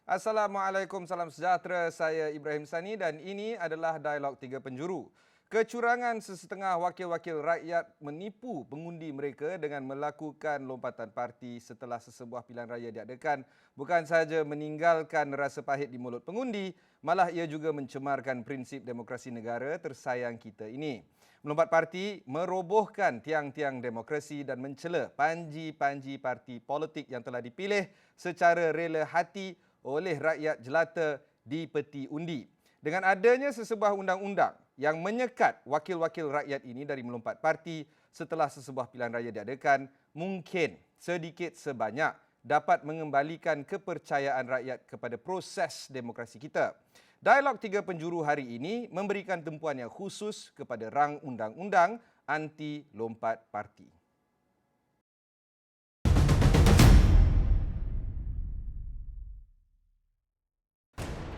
Assalamualaikum, salam sejahtera. Saya Ibrahim Sani dan ini adalah Dialog Tiga Penjuru. Kecurangan sesetengah wakil-wakil rakyat menipu pengundi mereka dengan melakukan lompatan parti setelah sesebuah pilihan raya diadakan bukan sahaja meninggalkan rasa pahit di mulut pengundi, malah ia juga mencemarkan prinsip demokrasi negara tersayang kita ini. Melompat parti merobohkan tiang-tiang demokrasi dan mencela panji-panji parti politik yang telah dipilih secara rela hati oleh rakyat jelata di peti undi. Dengan adanya sesebuah undang-undang yang menyekat wakil-wakil rakyat ini dari melompat parti setelah sesebuah pilihan raya diadakan, mungkin sedikit sebanyak dapat mengembalikan kepercayaan rakyat kepada proses demokrasi kita. Dialog Tiga Penjuru hari ini memberikan tumpuan yang khusus kepada rang undang-undang anti lompat parti.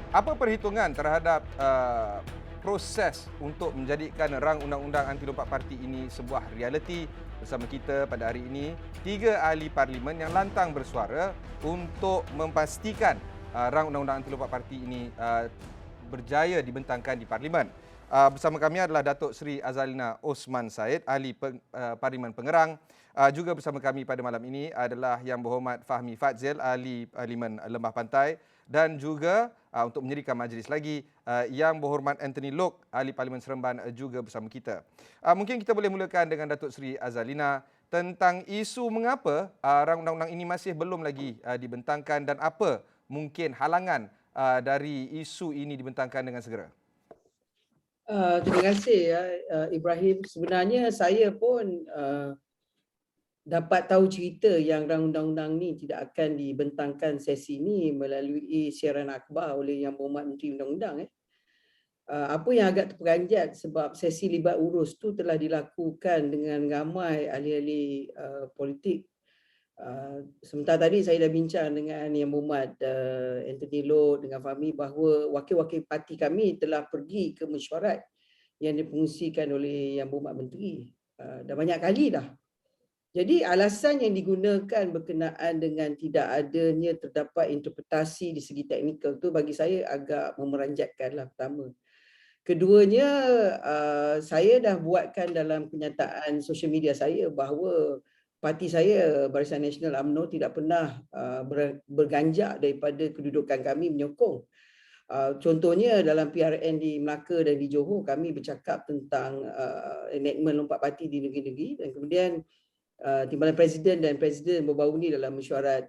Apa perhitungan terhadap proses untuk menjadikan rang undang-undang anti lompat parti ini sebuah realiti? Bersama kita pada hari ini, 3 ahli parlimen yang lantang bersuara untuk memastikan rang undang-undang anti lompat parti ini berjaya dibentangkan di parlimen. Bersama kami adalah Datuk Seri Azalina Osman Said, ahli Parlimen Pengerang. Juga bersama kami pada malam ini adalah Yang Berhormat Fahmi Fadzil, ahli Parlimen Lembah Pantai, dan juga untuk menyerikan majlis lagi, Yang Berhormat Anthony Loke, ahli Parlimen Seremban, juga bersama kita. Mungkin kita boleh mulakan dengan Datuk Seri Azalina tentang isu mengapa rang undang-undang ini masih belum lagi dibentangkan dan apa mungkin halangan dari isu ini dibentangkan dengan segera. Terima kasih ya Ibrahim. Sebenarnya saya pun dapat tahu cerita yang rang undang-undang ni tidak akan dibentangkan sesi ini melalui siaran akhbar oleh Yang Berhormat Menteri Undang-Undang. Apa yang agak terperanjat sebab sesi libat urus tu telah dilakukan dengan ramai ahli-ahli politik. Sementara tadi saya dah bincang dengan Yang Berhormat Anthony Loke dengan Fahmi bahawa wakil-wakil parti kami telah pergi ke mesyuarat yang dipengungsikan oleh Yang Berhormat Menteri dah banyak kali dah. Jadi alasan yang digunakan berkenaan dengan tidak adanya terdapat interpretasi di segi teknikal tu bagi saya agak memeranjatkan lah pertama. Keduanya, saya dah buatkan dalam kenyataan sosial media saya bahawa parti saya Barisan Nasional UMNO tidak pernah berganjak daripada kedudukan kami menyokong. Contohnya dalam PRN di Melaka dan di Johor kami bercakap tentang enactment lompat parti di negeri-negeri, dan kemudian Timbalan Presiden dan Presiden baru-baru ni dalam mesyuarat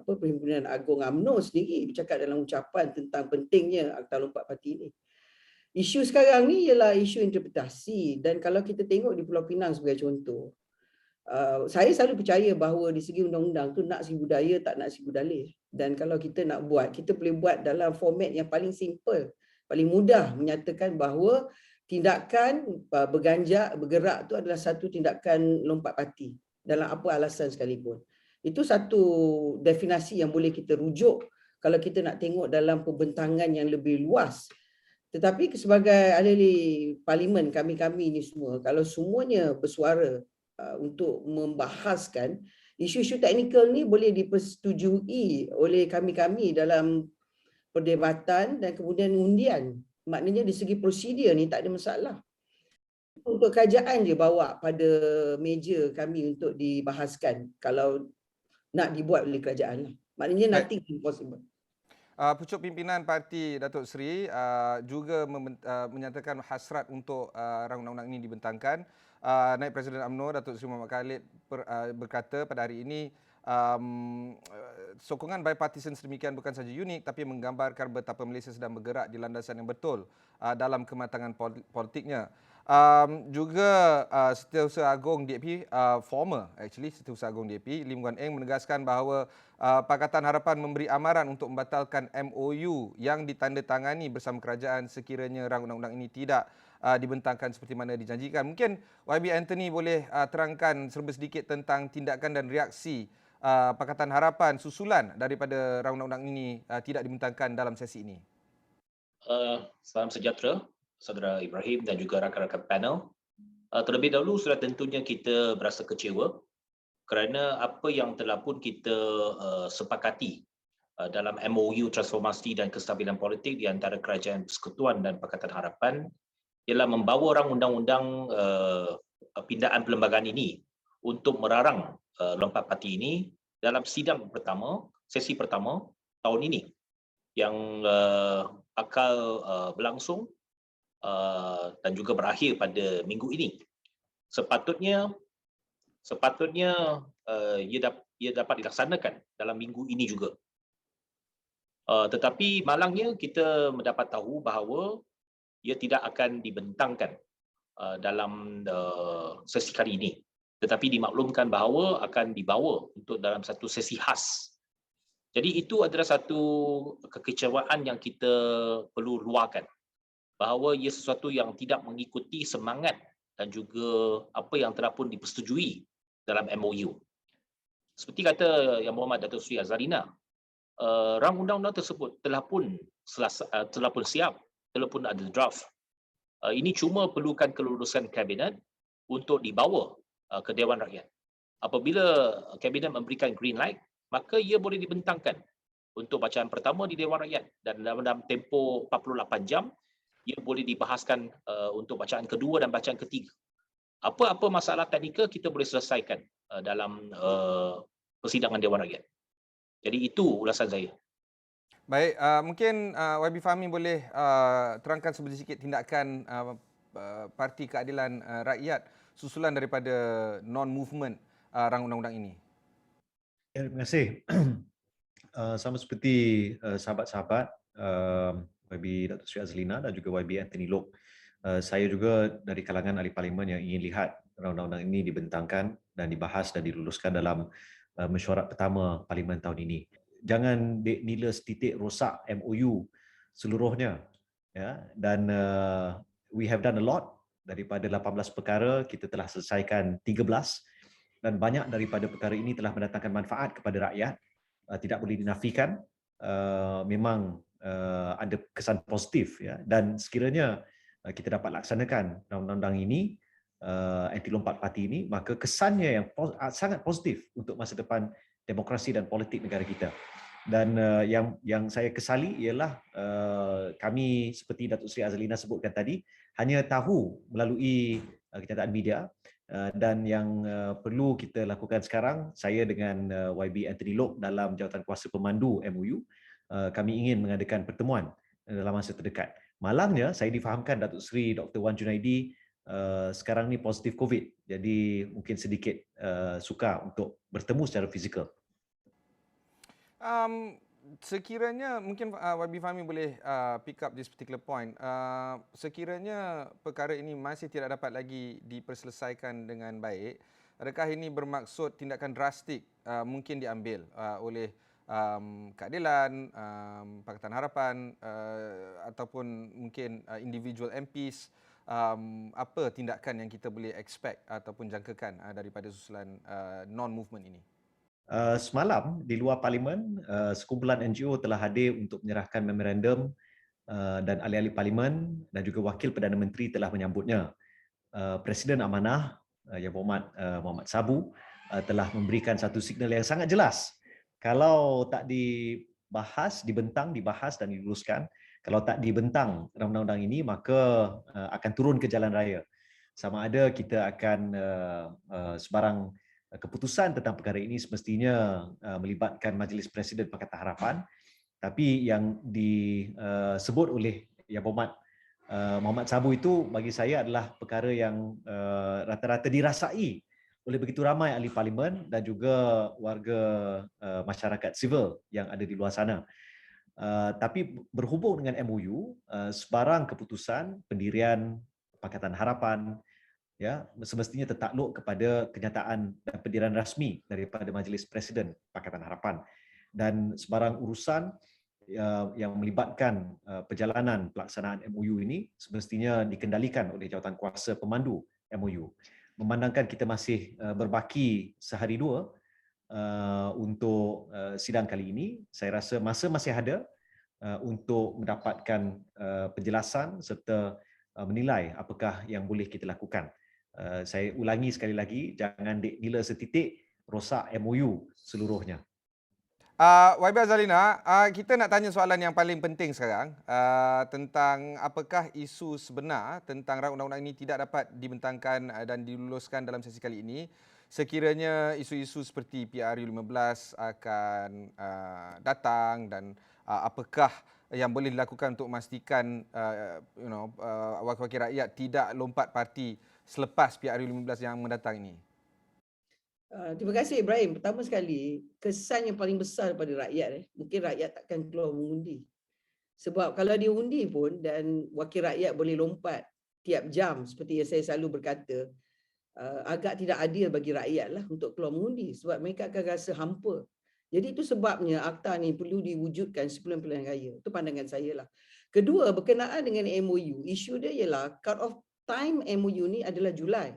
Perhimpunan Agung UMNO sendiri bercakap dalam ucapan tentang pentingnya akta lompat parti ini. Isu sekarang ni ialah isu interpretasi, dan kalau kita tengok di Pulau Pinang sebagai contoh, saya selalu percaya bahawa di segi undang-undang tu nak si budaya tak nak si budalih. Dan kalau kita nak buat, kita boleh buat dalam format yang paling simple, paling mudah menyatakan bahawa tindakan bergerak tu adalah satu tindakan lompat parti dalam apa alasan sekalipun. Itu satu definisi yang boleh kita rujuk kalau kita nak tengok dalam pembentangan yang lebih luas. Tetapi sebagai ahli parlimen kami-kami ni semua, kalau semuanya bersuara untuk membahaskan isu-isu teknikal ni boleh dipersetujui oleh kami-kami dalam perdebatan dan kemudian undian. Maknanya di segi prosedur ni tak ada masalah. Untuk kerajaan je bawa pada meja kami untuk dibahaskan kalau nak dibuat oleh kerajaan lah. Maknanya nothing impossible. Pucuk pimpinan parti Datuk Seri juga menyatakan hasrat untuk rang undang-undang ini dibentangkan. Naib Presiden UMNO Datuk Seri Muhammad Khalid berkata pada hari ini sokongan bipartisan sedemikian bukan sahaja unik tapi menggambarkan betapa Malaysia sedang bergerak di landasan yang betul dalam kematangan politiknya. Juga Setiausaha Agong DAP, former Setiausaha Agong DAP, Lim Guan Eng menegaskan bahawa Pakatan Harapan memberi amaran untuk membatalkan MOU yang ditandatangani bersama kerajaan sekiranya rang undang-undang ini tidak dibentangkan seperti mana dijanjikan. Mungkin YB Anthony boleh terangkan serba sedikit tentang tindakan dan reaksi Pakatan Harapan susulan daripada rang undang-undang ini tidak dibentangkan dalam sesi ini. Salam sejahtera, Saudara Ibrahim dan juga rakan-rakan panel. Terlebih dahulu sudah tentunya kita berasa kecewa kerana apa yang telah pun kita sepakati dalam MOU Transformasi dan Kestabilan Politik di antara Kerajaan Persekutuan dan Pakatan Harapan ialah membawa orang undang-undang pindaan perlembagaan ini untuk merarang lompat parti ini dalam sidang pertama, sesi pertama tahun ini yang bakal berlangsung dan juga berakhir pada minggu ini. Sepatutnya ia dapat dilaksanakan dalam minggu ini juga. Tetapi malangnya kita mendapat tahu bahawa ia tidak akan dibentangkan dalam sesi kali ini. Tetapi dimaklumkan bahawa akan dibawa untuk dalam satu sesi khas. Jadi itu adalah satu kekecewaan yang kita perlu luahkan. Bahawa ia sesuatu yang tidak mengikuti semangat dan juga apa yang telah pun dipersetujui dalam MOU. Seperti kata Yang Berhormat Datuk Seri Azharina, rang undang-undang tersebut telah pun siap, telah pun ada draft. Ini cuma perlukan kelulusan kabinet untuk dibawa ke Dewan Rakyat. Apabila kabinet memberikan green light, maka ia boleh dibentangkan untuk bacaan pertama di Dewan Rakyat dan dalam tempoh 48 jam ia boleh dibahaskan untuk bacaan kedua dan bacaan ketiga. Apa-apa masalah teknikal kita boleh selesaikan dalam persidangan Dewan Rakyat. Jadi itu ulasan saya. Baik, mungkin YB Fahmi boleh terangkan sedikit tindakan Parti Keadilan Rakyat susulan daripada non-movement rang undang-undang ini. Ya, terima kasih. Sama seperti sahabat-sahabat YB Datuk Seri Azharina dan juga YB Anthony Loke, saya juga dari kalangan ahli parlimen yang ingin lihat undang-undang ini dibentangkan dan dibahas dan diluluskan dalam mesyuarat pertama parlimen tahun ini. Jangan nila setitik rosak MOU seluruhnya, ya. Dan we have done a lot. Daripada 18 perkara kita telah selesaikan 13 dan banyak daripada perkara ini telah mendatangkan manfaat kepada rakyat. Tidak boleh dinafikan, memang ada kesan positif, ya. Dan sekiranya kita dapat laksanakan undang-undang ini, anti lompat parti ini, maka kesannya yang sangat positif untuk masa depan demokrasi dan politik negara kita. Dan yang saya kesali ialah kami seperti Datuk Seri Azharina sebutkan tadi hanya tahu melalui kenyataan media, dan yang perlu kita lakukan sekarang, saya dengan YB Anthony Loke dalam jawatan kuasa pemandu MOU, kami ingin mengadakan pertemuan dalam masa terdekat. Malangnya saya difahamkan Datuk Seri Dr. Wan Junaidi sekarang ni positif COVID, jadi mungkin sedikit sukar untuk bertemu secara fizikal. Sekiranya mungkin YB Fahmi boleh pick up this particular point. Sekiranya perkara ini masih tidak dapat lagi diperselesaikan dengan baik, adakah ini bermaksud tindakan drastik mungkin diambil oleh Keadilan, Pakatan Harapan ataupun mungkin individual MPs? Apa tindakan yang kita boleh expect ataupun jangkakan daripada susulan non-movement ini? Semalam di luar parlimen, sekumpulan NGO telah hadir untuk menyerahkan memorandum dan ahli-ahli parlimen dan juga wakil Perdana Menteri telah menyambutnya. Presiden Amanah Yang Berhormat Muhammad Sabu telah memberikan satu signal yang sangat jelas. Kalau tak dibahas, dibahas dan diluluskan, kalau tak dibentang undang-undang ini, maka akan turun ke jalan raya. Sama ada kita akan sebarang keputusan tentang perkara ini semestinya melibatkan Majlis Presiden Pakatan Harapan, tapi yang disebut oleh Yang Berhormat Muhammad Sabu itu bagi saya adalah perkara yang rata-rata dirasai oleh begitu ramai ahli parlimen dan juga warga masyarakat sivil yang ada di luar sana. Tapi berhubung dengan MOU, sebarang keputusan pendirian Pakatan Harapan, ya, semestinya tertakluk kepada kenyataan dan pendirian rasmi daripada Majlis Presiden Pakatan Harapan, dan sebarang urusan yang melibatkan perjalanan pelaksanaan MOU ini semestinya dikendalikan oleh jawatan kuasa pemandu MOU. Memandangkan kita masih berbaki sehari dua untuk sidang kali ini, saya rasa masa masih ada untuk mendapatkan penjelasan serta menilai apakah yang boleh kita lakukan. Saya ulangi sekali lagi, jangan nila setitik rosak MOU seluruhnya. YB Azalina, kita nak tanya soalan yang paling penting sekarang tentang apakah isu sebenar tentang rancangan undang-undang ini tidak dapat dibentangkan dan diluluskan dalam sesi kali ini sekiranya isu-isu seperti PRU15 akan datang dan apakah yang boleh dilakukan untuk memastikan wakil-wakil rakyat tidak lompat parti selepas PRU15 yang mendatang ini. Terima kasih Ibrahim. Pertama sekali, kesan yang paling besar pada rakyat, mungkin rakyat takkan keluar mengundi. Sebab kalau dia undi pun dan wakil rakyat boleh lompat tiap jam seperti yang saya selalu berkata, agak tidak adil bagi rakyat lah untuk keluar mengundi sebab mereka akan rasa hampa. Jadi itu sebabnya akta ni perlu diwujudkan sebelum pilihan raya. Itu pandangan saya lah. Kedua, berkenaan dengan MOU, isu dia ialah cut off time MOU ni adalah Julai.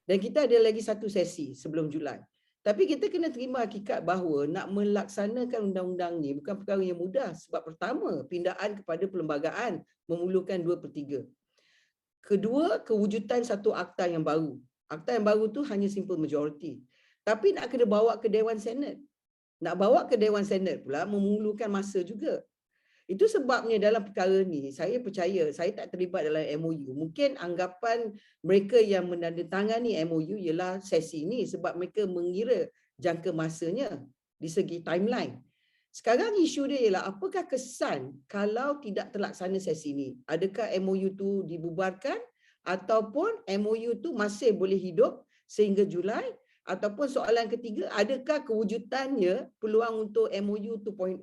Dan kita ada lagi satu sesi sebelum Julai. Tapi kita kena terima hakikat bahawa nak melaksanakan undang-undang ni bukan perkara yang mudah. Sebab pertama, pindaan kepada perlembagaan memerlukan 2/3. Kedua, kewujudan satu akta yang baru. Akta yang baru tu hanya simple majority. Tapi nak kena bawa ke Dewan Senat. Nak bawa ke Dewan Senat pula memerlukan masa juga. Itu sebabnya dalam perkara ni, saya percaya saya tak terlibat dalam MOU. Mungkin anggapan mereka yang menandatangani MOU ialah sesi ni sebab mereka mengira jangka masanya di segi timeline. Sekarang isu dia ialah apakah kesan kalau tidak terlaksana sesi ni? Adakah MOU tu dibubarkan ataupun MOU tu masih boleh hidup sehingga Julai? Ataupun soalan ketiga, adakah kewujudannya peluang untuk MOU 2.0?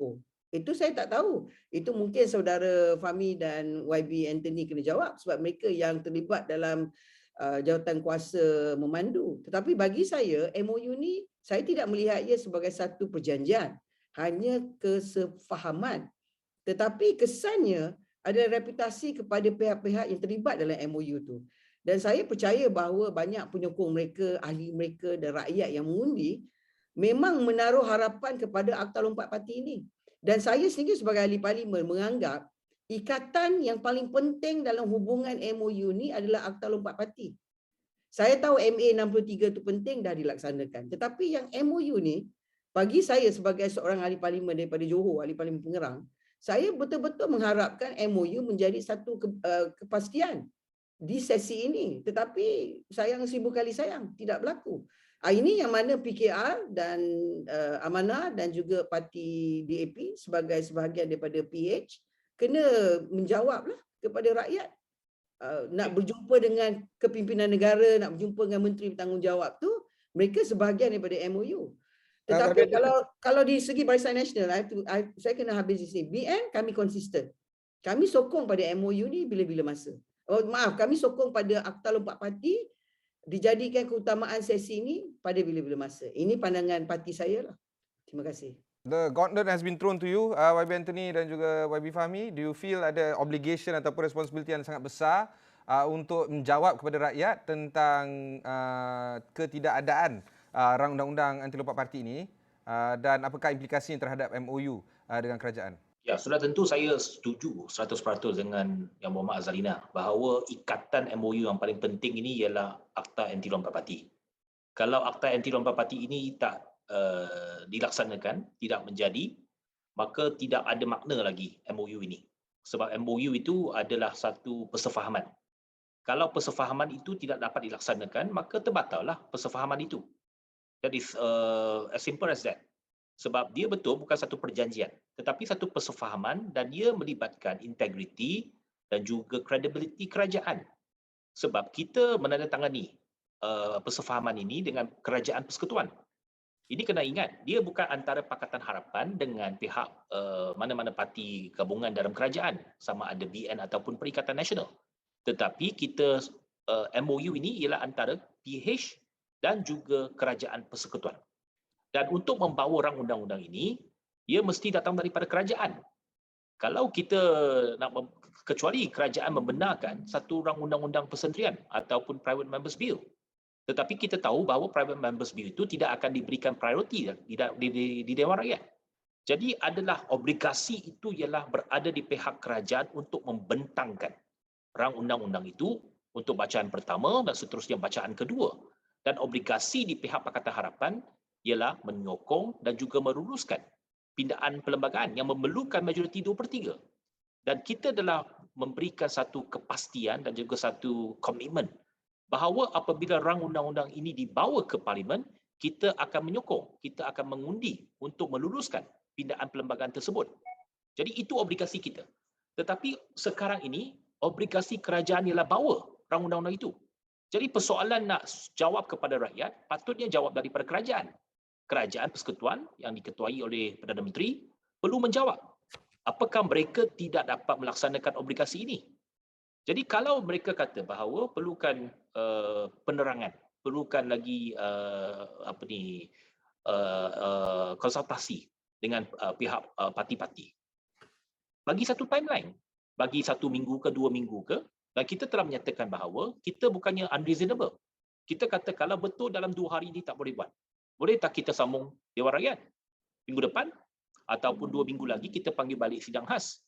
Itu saya tak tahu. Itu mungkin saudara Fahmi dan YB Anthony kena jawab sebab mereka yang terlibat dalam jawatan kuasa memandu. Tetapi bagi saya, MOU ni saya tidak melihat ia sebagai satu perjanjian. Hanya kesefahaman. Tetapi kesannya ada reputasi kepada pihak-pihak yang terlibat dalam MOU tu. Dan saya percaya bahawa banyak penyokong mereka, ahli mereka dan rakyat yang mengundi memang menaruh harapan kepada Akta Lompat Parti ini. Dan saya sendiri sebagai ahli parlimen menganggap ikatan yang paling penting dalam hubungan MOU ni adalah Akta Lompat Parti. Saya tahu MA 63 itu penting dah dilaksanakan. Tetapi yang MOU ni, bagi saya sebagai seorang ahli parlimen daripada Johor, ahli parlimen Pengerang, saya betul-betul mengharapkan MOU menjadi satu kepastian di sesi ini. Tetapi sayang seribu kali sayang, tidak berlaku. Ini yang mana PKR dan Amanah dan juga parti DAP sebagai sebahagian daripada PH kena menjawablah kepada rakyat. Nak berjumpa dengan kepimpinan negara, nak berjumpa dengan menteri bertanggungjawab tu, mereka sebahagian daripada MOU. Tetapi kalau di segi Barisan Nasional, saya kena habis di sini. BN kami konsisten. Kami sokong pada MOU ni bila-bila masa. Kami sokong pada Akta Lompat Parti dijadikan keutamaan sesi ini pada bila-bila masa. Ini pandangan parti saya lah. Terima kasih. The gauntlet has been thrown to you, YB Anthony dan juga YB Fahmi. Do you feel ada obligation ataupun responsibility yang sangat besar untuk menjawab kepada rakyat tentang ketidakadaan rancangan undang-undang anti lompat parti ini dan apakah implikasinya terhadap MOU dengan kerajaan? Ya, sudah tentu saya setuju 100% dengan Yang Berhormat Azalina bahawa ikatan MOU yang paling penting ini ialah Akta Anti Lompat Parti. Kalau Akta Anti Lompat Parti ini tak dilaksanakan, tidak menjadi, maka tidak ada makna lagi MOU ini. Sebab MOU itu adalah satu persefahaman. Kalau persefahaman itu tidak dapat dilaksanakan, maka terbatallah persefahaman itu. That is as simple as that. Sebab dia betul bukan satu perjanjian, tetapi satu persefahaman dan dia melibatkan integriti dan juga credibility kerajaan. Sebab kita menandatangani persefahaman ini dengan Kerajaan Persekutuan. Ini kena ingat, dia bukan antara Pakatan Harapan dengan pihak mana-mana parti gabungan dalam kerajaan, sama ada BN ataupun Perikatan Nasional. Tetapi kita MOU ini ialah antara PH dan juga Kerajaan Persekutuan. Dan untuk membawa rang undang-undang ini, ia mesti datang daripada kerajaan. Kalau kita nak kecuali kerajaan membenarkan satu rang undang-undang persentrian ataupun Private Members Bill. Tetapi kita tahu bahawa Private Members Bill itu tidak akan diberikan prioriti di Dewan Rakyat. Jadi adalah obligasi itu ialah berada di pihak kerajaan untuk membentangkan rang undang-undang itu untuk bacaan pertama dan seterusnya bacaan kedua. Dan obligasi di pihak Pakatan Harapan ialah menyokong dan juga meluluskan pindaan perlembagaan yang memerlukan majoriti 2/3. Dan kita telah memberikan satu kepastian dan juga satu komitmen bahawa apabila rang undang-undang ini dibawa ke Parlimen, kita akan menyokong, kita akan mengundi untuk meluluskan pindaan perlembagaan tersebut. Jadi itu obligasi kita. Tetapi sekarang ini, obligasi kerajaan ialah bawa rang undang-undang itu. Jadi persoalan nak jawab kepada rakyat, patutnya jawab daripada kerajaan. Kerajaan Persekutuan yang diketuai oleh Perdana Menteri perlu menjawab apakah mereka tidak dapat melaksanakan obligasi ini. Jadi kalau mereka kata bahawa perlukan penerangan, perlukan lagi konsultasi dengan pihak parti-parti, bagi satu timeline, bagi 1 minggu ke 2 minggu ke, dan kita telah menyatakan bahawa kita bukannya unreasonable. Kita kata kalau betul dalam 2 hari ini tak boleh buat, boleh tak kita sambung Dewan Rakyat minggu depan ataupun 2 minggu lagi kita panggil balik sidang khas.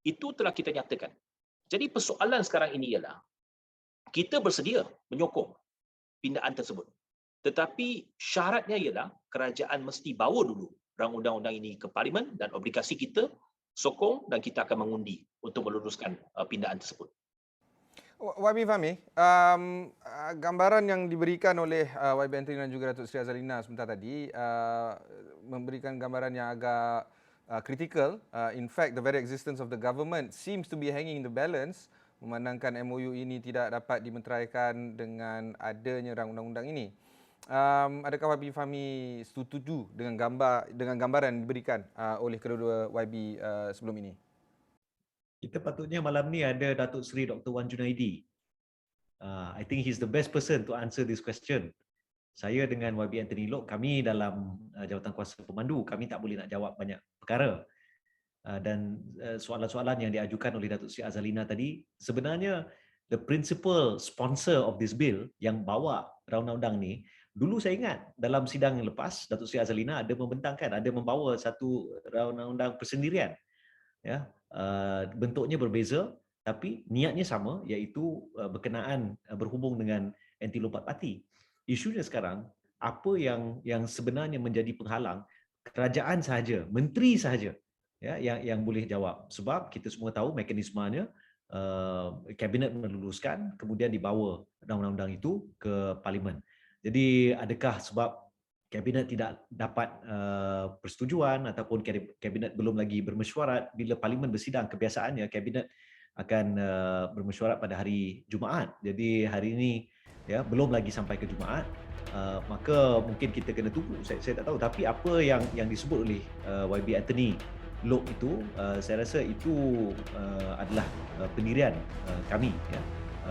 Itu telah kita nyatakan. Jadi persoalan sekarang ini ialah kita bersedia menyokong pindaan tersebut. Tetapi syaratnya ialah kerajaan mesti bawa dulu rang undang-undang ini ke Parlimen dan obligasi kita sokong dan kita akan mengundi untuk meluluskan pindaan tersebut. YB Fahmi, gambaran yang diberikan oleh YB Anthony dan juga Datuk Seri Azalina sebentar tadi memberikan gambaran yang agak critical. In fact, the very existence of the government seems to be hanging in the balance, memandangkan MOU ini tidak dapat dimeteraikan dengan adanya rang undang-undang ini. Adakah YB Fahmi setuju dengan gambaran yang diberikan oleh kedua-dua YB sebelum ini? Kita patutnya malam ni ada Datuk Seri Dr. Wan Junaidi. I think he's the best person to answer this question. Saya dengan YB Anthony Loke, kami dalam jawatan kuasa pemandu, kami tak boleh nak jawab banyak perkara. Dan soalan-soalan yang diajukan oleh Datuk Seri Azalina tadi, sebenarnya the principal sponsor of this bill yang bawa rang undang-undang ni, dulu saya ingat dalam sidang yang lepas, Datuk Seri Azalina ada membentangkan, ada membawa satu rang undang-undang persendirian. Ya, bentuknya berbeza tapi niatnya sama, iaitu berkenaan berhubung dengan anti lompat parti. Isunya sekarang, apa yang sebenarnya menjadi penghalang, kerajaan sahaja, menteri sahaja ya yang boleh jawab, sebab kita semua tahu mekanismenya, kabinet meluluskan kemudian dibawa undang-undang itu ke Parlimen. Jadi adakah sebab kabinet tidak dapat persetujuan ataupun kabinet belum lagi bermesyuarat, bila Parlimen bersidang kebiasaannya kabinet akan bermesyuarat pada hari Jumaat. Jadi hari ini ya belum lagi sampai ke Jumaat, maka mungkin kita kena tunggu. Saya tak tahu, tapi apa yang disebut oleh YB Anthony Loke itu, saya rasa itu adalah pendirian kami ya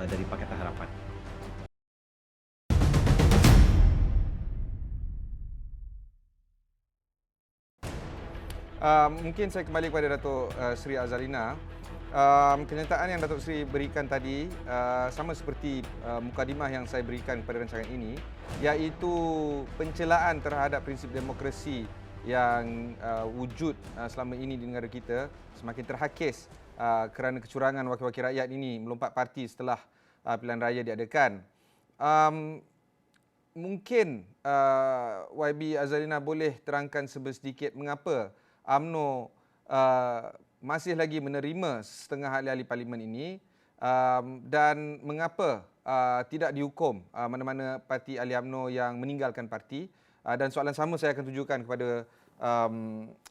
dari Pakatan Harapan. Mungkin saya kembali kepada Datuk Seri Azalina. Kenyataan yang Datuk Seri berikan tadi sama seperti mukadimah yang saya berikan kepada rancangan ini, iaitu pencelaan terhadap prinsip demokrasi yang wujud selama ini di negara kita semakin terhakis kerana kecurangan wakil-wakil rakyat ini melompat parti setelah pilihan raya diadakan. Mungkin YB Azalina boleh terangkan sedikit mengapa UMNO masih lagi menerima setengah ahli-ahli parlimen ini dan mengapa tidak dihukum mana-mana parti ahli UMNO yang meninggalkan parti. Dan soalan sama saya akan tujukan kepada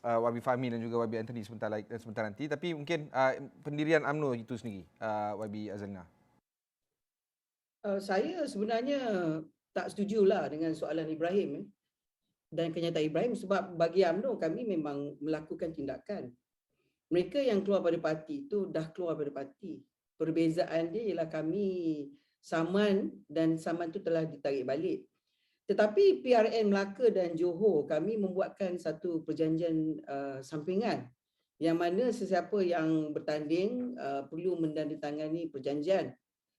YB Fahmi dan juga YB Anthony sebentar nanti. Tapi mungkin pendirian UMNO itu sendiri, YB Azalina. Saya sebenarnya tak setujulah dengan soalan Ibrahim dan kenyataan Ibrahim, sebab bagi UMNO kami memang melakukan tindakan. Mereka yang keluar pada parti itu dah keluar pada parti. Perbezaan dia ialah kami saman dan saman itu telah ditarik balik. Tetapi PRN Melaka dan Johor, kami membuatkan satu perjanjian sampingan yang mana sesiapa yang bertanding perlu menandatangani perjanjian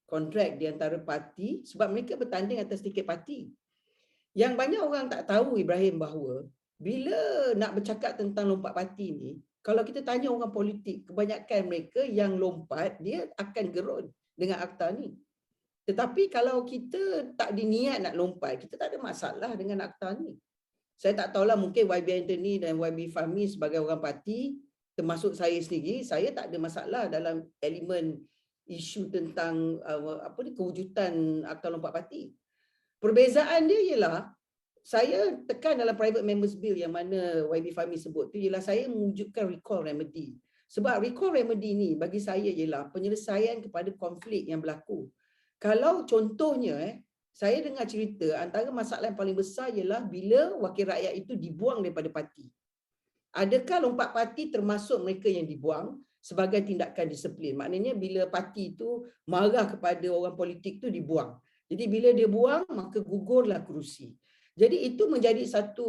kontrak di antara parti, sebab mereka bertanding atas tiket parti. Yang banyak orang tak tahu, Ibrahim, bahawa bila nak bercakap tentang lompat parti ni, kalau kita tanya orang politik, kebanyakan mereka yang lompat, dia akan gerun dengan akta ni. Tetapi kalau kita tak diniat nak lompat, kita tak ada masalah dengan akta ni. Saya tak tahulah, mungkin YB Anthony dan YB Fahmi sebagai orang parti, termasuk saya sendiri, saya tak ada masalah dalam elemen isu tentang kewujudan Akta Lompat Parti. Perbezaan dia ialah saya tekan dalam private members bill yang mana YB Fahmi sebut tu ialah saya mewujudkan recall remedy. Sebab recall remedy ni bagi saya ialah penyelesaian kepada konflik yang berlaku. Kalau contohnya saya dengar cerita antara masalah yang paling besar ialah bila wakil rakyat itu dibuang daripada parti. Adakah lompat parti termasuk mereka yang dibuang sebagai tindakan disiplin? Maknanya bila parti itu marah kepada orang politik tu dibuang. Jadi bila dia buang maka gugurlah kerusi. Jadi itu menjadi satu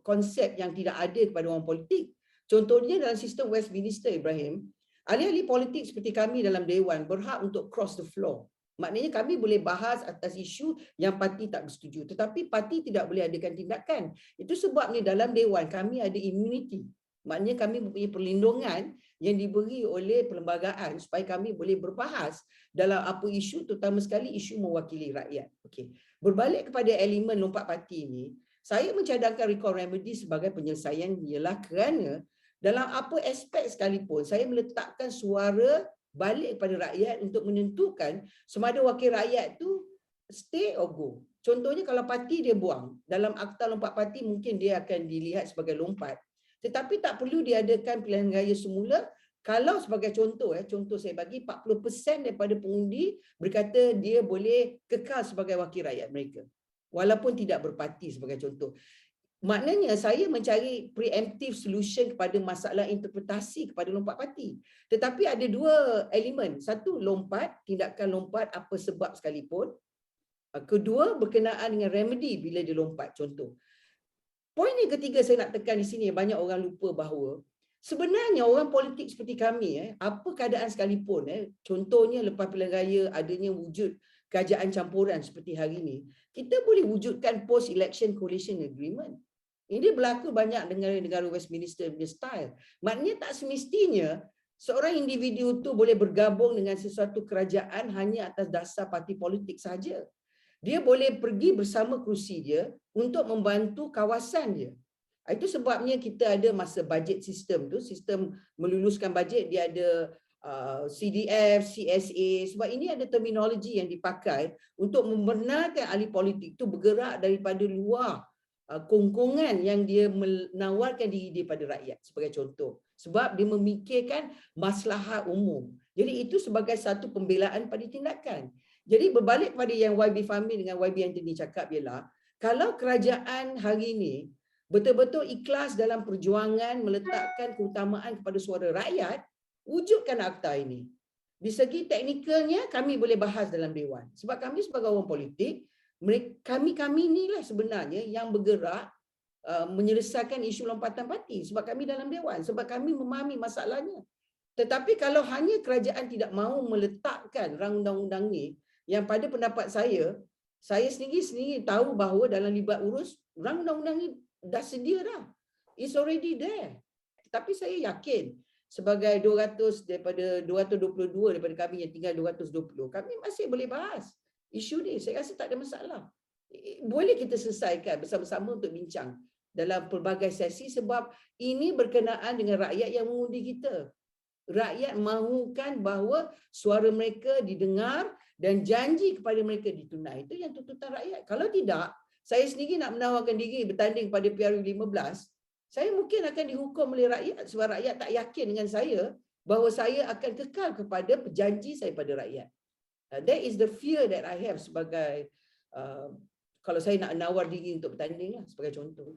konsep yang tidak ada kepada orang politik. Contohnya dalam sistem Westminster, Ibrahim, ahli-ahli politik seperti kami dalam Dewan berhak untuk cross the floor. Maknanya kami boleh bahas atas isu yang parti tak bersetuju. Tetapi parti tidak boleh adakan tindakan. Itu sebabnya dalam Dewan kami ada immunity. Maknanya kami mempunyai perlindungan yang diberi oleh perlembagaan supaya kami boleh berbahas dalam apa isu, terutama sekali isu mewakili rakyat. Okey. Berbalik kepada elemen lompat parti ini, saya mencadangkan recall remedy sebagai penyelesaian ialah kerana dalam apa aspek sekalipun, saya meletakkan suara balik kepada rakyat untuk menentukan sama ada wakil rakyat tu stay or go. Contohnya kalau parti dia buang, dalam Akta Lompat Parti mungkin dia akan dilihat sebagai lompat. Tetapi tak perlu diadakan pilihan raya semula. Kalau sebagai contoh, contoh saya bagi 40% daripada pengundi berkata dia boleh kekal sebagai wakil rakyat mereka. Walaupun tidak berparti sebagai contoh. Maknanya saya mencari preemptive solution kepada masalah interpretasi kepada lompat parti. Tetapi ada dua elemen. Satu, lompat, tindakan lompat apa sebab sekalipun. Kedua, berkenaan dengan remedy bila dia lompat, contoh. Poin yang ketiga saya nak tekan di sini, banyak orang lupa bahawa sebenarnya orang politik seperti kami, apa keadaan sekalipun, contohnya lepas pilihan raya adanya wujud kerajaan campuran seperti hari ini, kita boleh wujudkan post-election coalition agreement. Ini berlaku banyak negara-negara Westminster punya style. Maknanya tak semestinya seorang individu tu boleh bergabung dengan sesuatu kerajaan hanya atas dasar parti politik saja. Dia boleh pergi bersama kerusi dia untuk membantu kawasan dia. Itu sebabnya kita ada masa budget sistem tu, sistem meluluskan bajet, dia ada CDF, CSA, sebab ini ada terminologi yang dipakai untuk membenarkan ahli politik tu bergerak daripada luar kongkongan yang dia menawarkan diri dia pada rakyat sebagai contoh. Sebab dia memikirkan maslahat umum. Jadi itu sebagai satu pembelaan pada tindakan. Jadi berbalik pada yang YB Fahmi dengan YB Anthony cakap ialah, kalau kerajaan hari ini betul-betul ikhlas dalam perjuangan meletakkan keutamaan kepada suara rakyat, wujudkan akta ini. Di segi teknikalnya kami boleh bahas dalam Dewan. Sebab kami sebagai orang politik, kami inilah sebenarnya yang bergerak menyelesaikan isu lompatan parti. Sebab kami dalam Dewan. Sebab kami memahami masalahnya. Tetapi kalau hanya kerajaan tidak mahu meletakkan rang undang-undang ni, yang pada pendapat saya sendiri tahu bahawa dalam libat urus, rang undang-undang ni dah sedia dah. It's already there. Tapi saya yakin sebagai 200 daripada 222 daripada kami yang tinggal 220, kami masih boleh bahas isu ni. Saya rasa tak ada masalah. Boleh kita selesaikan bersama-sama untuk bincang dalam pelbagai sesi sebab ini berkenaan dengan rakyat yang mengundi kita. Rakyat mahukan bahawa suara mereka didengar dan janji kepada mereka ditunai. Itu yang tuntutan rakyat. Kalau tidak, saya sendiri nak menawarkan diri bertanding pada PRU 15, saya mungkin akan dihukum oleh rakyat sebab rakyat tak yakin dengan saya bahawa saya akan kekal kepada perjanji saya pada rakyat. That is the fear that I have sebagai kalau saya nak nawar diri untuk bertanding sebagai contoh.